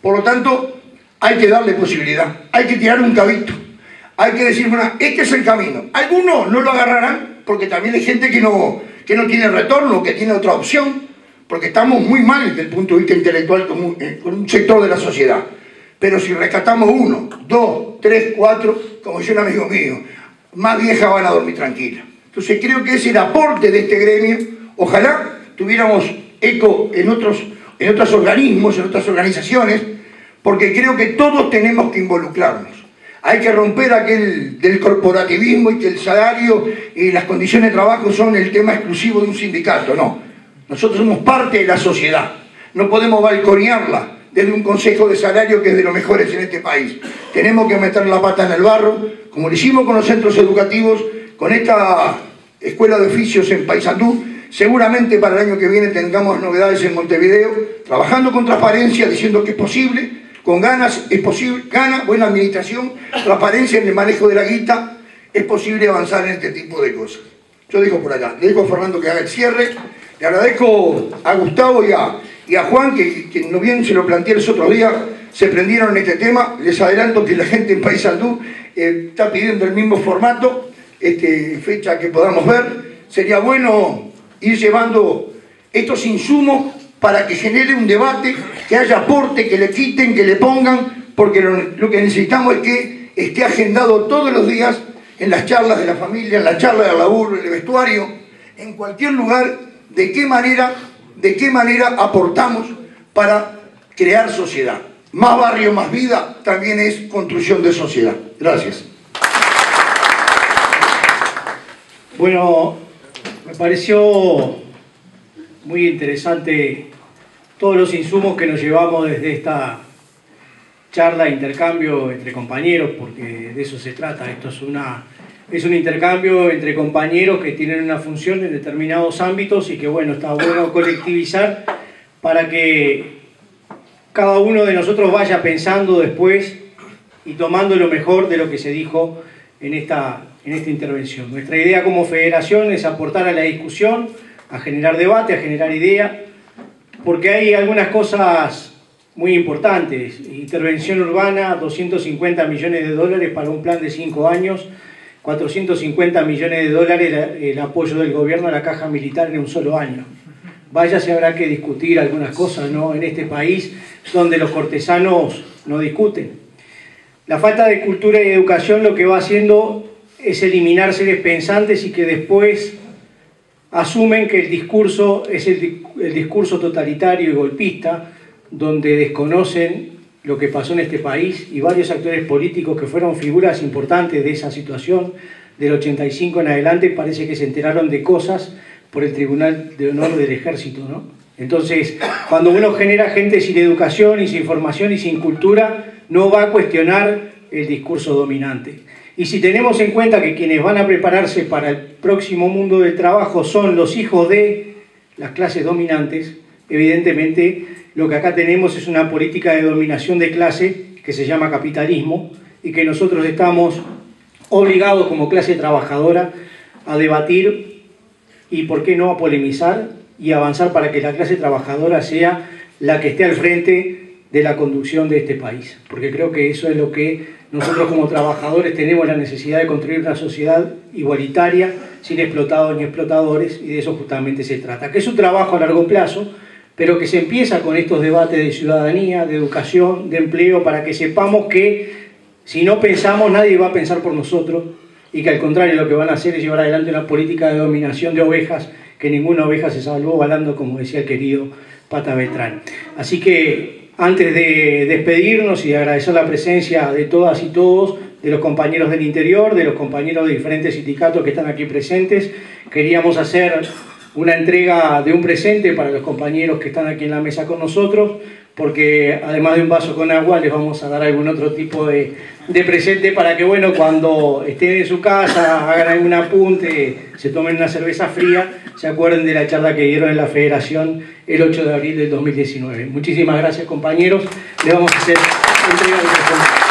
Por lo tanto, hay que darle posibilidad, hay que tirar un cabito, hay que decir, bueno, este es el camino. Algunos no lo agarrarán, porque también hay gente que no tiene retorno, que tiene otra opción, porque estamos muy mal desde el punto de vista intelectual con un sector de la sociedad. Pero si rescatamos 1, 2, 3, 4, como dice un amigo mío, más viejas van a dormir tranquilas. Entonces creo que es el aporte de este gremio. Ojalá tuviéramos eco en otros organismos, en otras organizaciones, porque creo que todos tenemos que involucrarnos. Hay que romper aquel del corporativismo y que el salario y las condiciones de trabajo son el tema exclusivo de un sindicato. No, nosotros somos parte de la sociedad, no podemos balconearla desde un consejo de salario que es de los mejores en este país. Tenemos que meter la pata en el barro, como lo hicimos con los centros educativos, con esta escuela de oficios en Paysandú. Seguramente para el año que viene tengamos novedades en Montevideo, trabajando con transparencia, diciendo que es posible, con ganas es posible, ganas, buena administración, transparencia en el manejo de la guita, es posible avanzar en este tipo de cosas. Yo digo por acá, le digo a Fernando que haga el cierre, le agradezco a Gustavo y a Juan, que no bien se lo planteé los otros días, se prendieron en este tema. Les adelanto que la gente en Paysandú está pidiendo el mismo formato, fecha que podamos ver. Sería bueno ir llevando estos insumos para que genere un debate, que haya aporte, que le quiten, que le pongan, porque lo que necesitamos es que esté agendado todos los días en las charlas de la familia, en la charla del laburo, en el vestuario, en cualquier lugar, de qué manera aportamos para crear sociedad. Más barrio, más vida, también es construcción de sociedad. Gracias. Bueno, me pareció muy interesante todos los insumos que nos llevamos desde esta charla, intercambio entre compañeros, porque de eso se trata. Esto es un intercambio entre compañeros que tienen una función en determinados ámbitos y que, bueno, está bueno colectivizar para que cada uno de nosotros vaya pensando después y tomando lo mejor de lo que se dijo en esta intervención. Nuestra idea como federación es aportar a la discusión, a generar debate, a generar idea, porque hay algunas cosas muy importantes. Intervención urbana, 250 millones de dólares para un plan de 5 años, 450 millones de dólares el apoyo del gobierno a la caja militar en un solo año. vaya si habrá que discutir algunas cosas, ¿no?, en este país donde los cortesanos no discuten. La falta de cultura y educación lo que va haciendo es eliminar seres pensantes y que después asumen que el discurso es el discurso totalitario y golpista, donde desconocen lo que pasó en este país, y varios actores políticos que fueron figuras importantes de esa situación del 85 en adelante parece que se enteraron de cosas por el Tribunal de Honor del Ejército, ¿no? Entonces, cuando uno genera gente sin educación y sin formación y sin cultura, no va a cuestionar el discurso dominante. Y si tenemos en cuenta que quienes van a prepararse para el próximo mundo del trabajo son los hijos de las clases dominantes, evidentemente lo que acá tenemos es una política de dominación de clase que se llama capitalismo y que nosotros estamos obligados como clase trabajadora a debatir y, por qué no, a polemizar y avanzar para que la clase trabajadora sea la que esté al frente de la conducción de este país. Porque creo que eso es lo que nosotros como trabajadores tenemos la necesidad de construir una sociedad igualitaria, sin explotados ni explotadores, y de eso justamente se trata. Que es un trabajo a largo plazo, pero que se empieza con estos debates de ciudadanía, de educación, de empleo, para que sepamos que si no pensamos, nadie va a pensar por nosotros, y que al contrario lo que van a hacer es llevar adelante una política de dominación de ovejas, que ninguna oveja se salvó balando, como decía el querido Pata Beltrán. Así que antes de despedirnos y de agradecer la presencia de todas y todos, de los compañeros del interior, de los compañeros de diferentes sindicatos que están aquí presentes, queríamos hacer una entrega de un presente para los compañeros que están aquí en la mesa con nosotros, porque además de un vaso con agua les vamos a dar algún otro tipo de presente para que, bueno, cuando estén en su casa, hagan algún apunte, se tomen una cerveza fría, se acuerden de la charla que dieron en la Federación el 8 de abril del 2019. Muchísimas gracias, compañeros. Les vamos a hacer entrega de presente.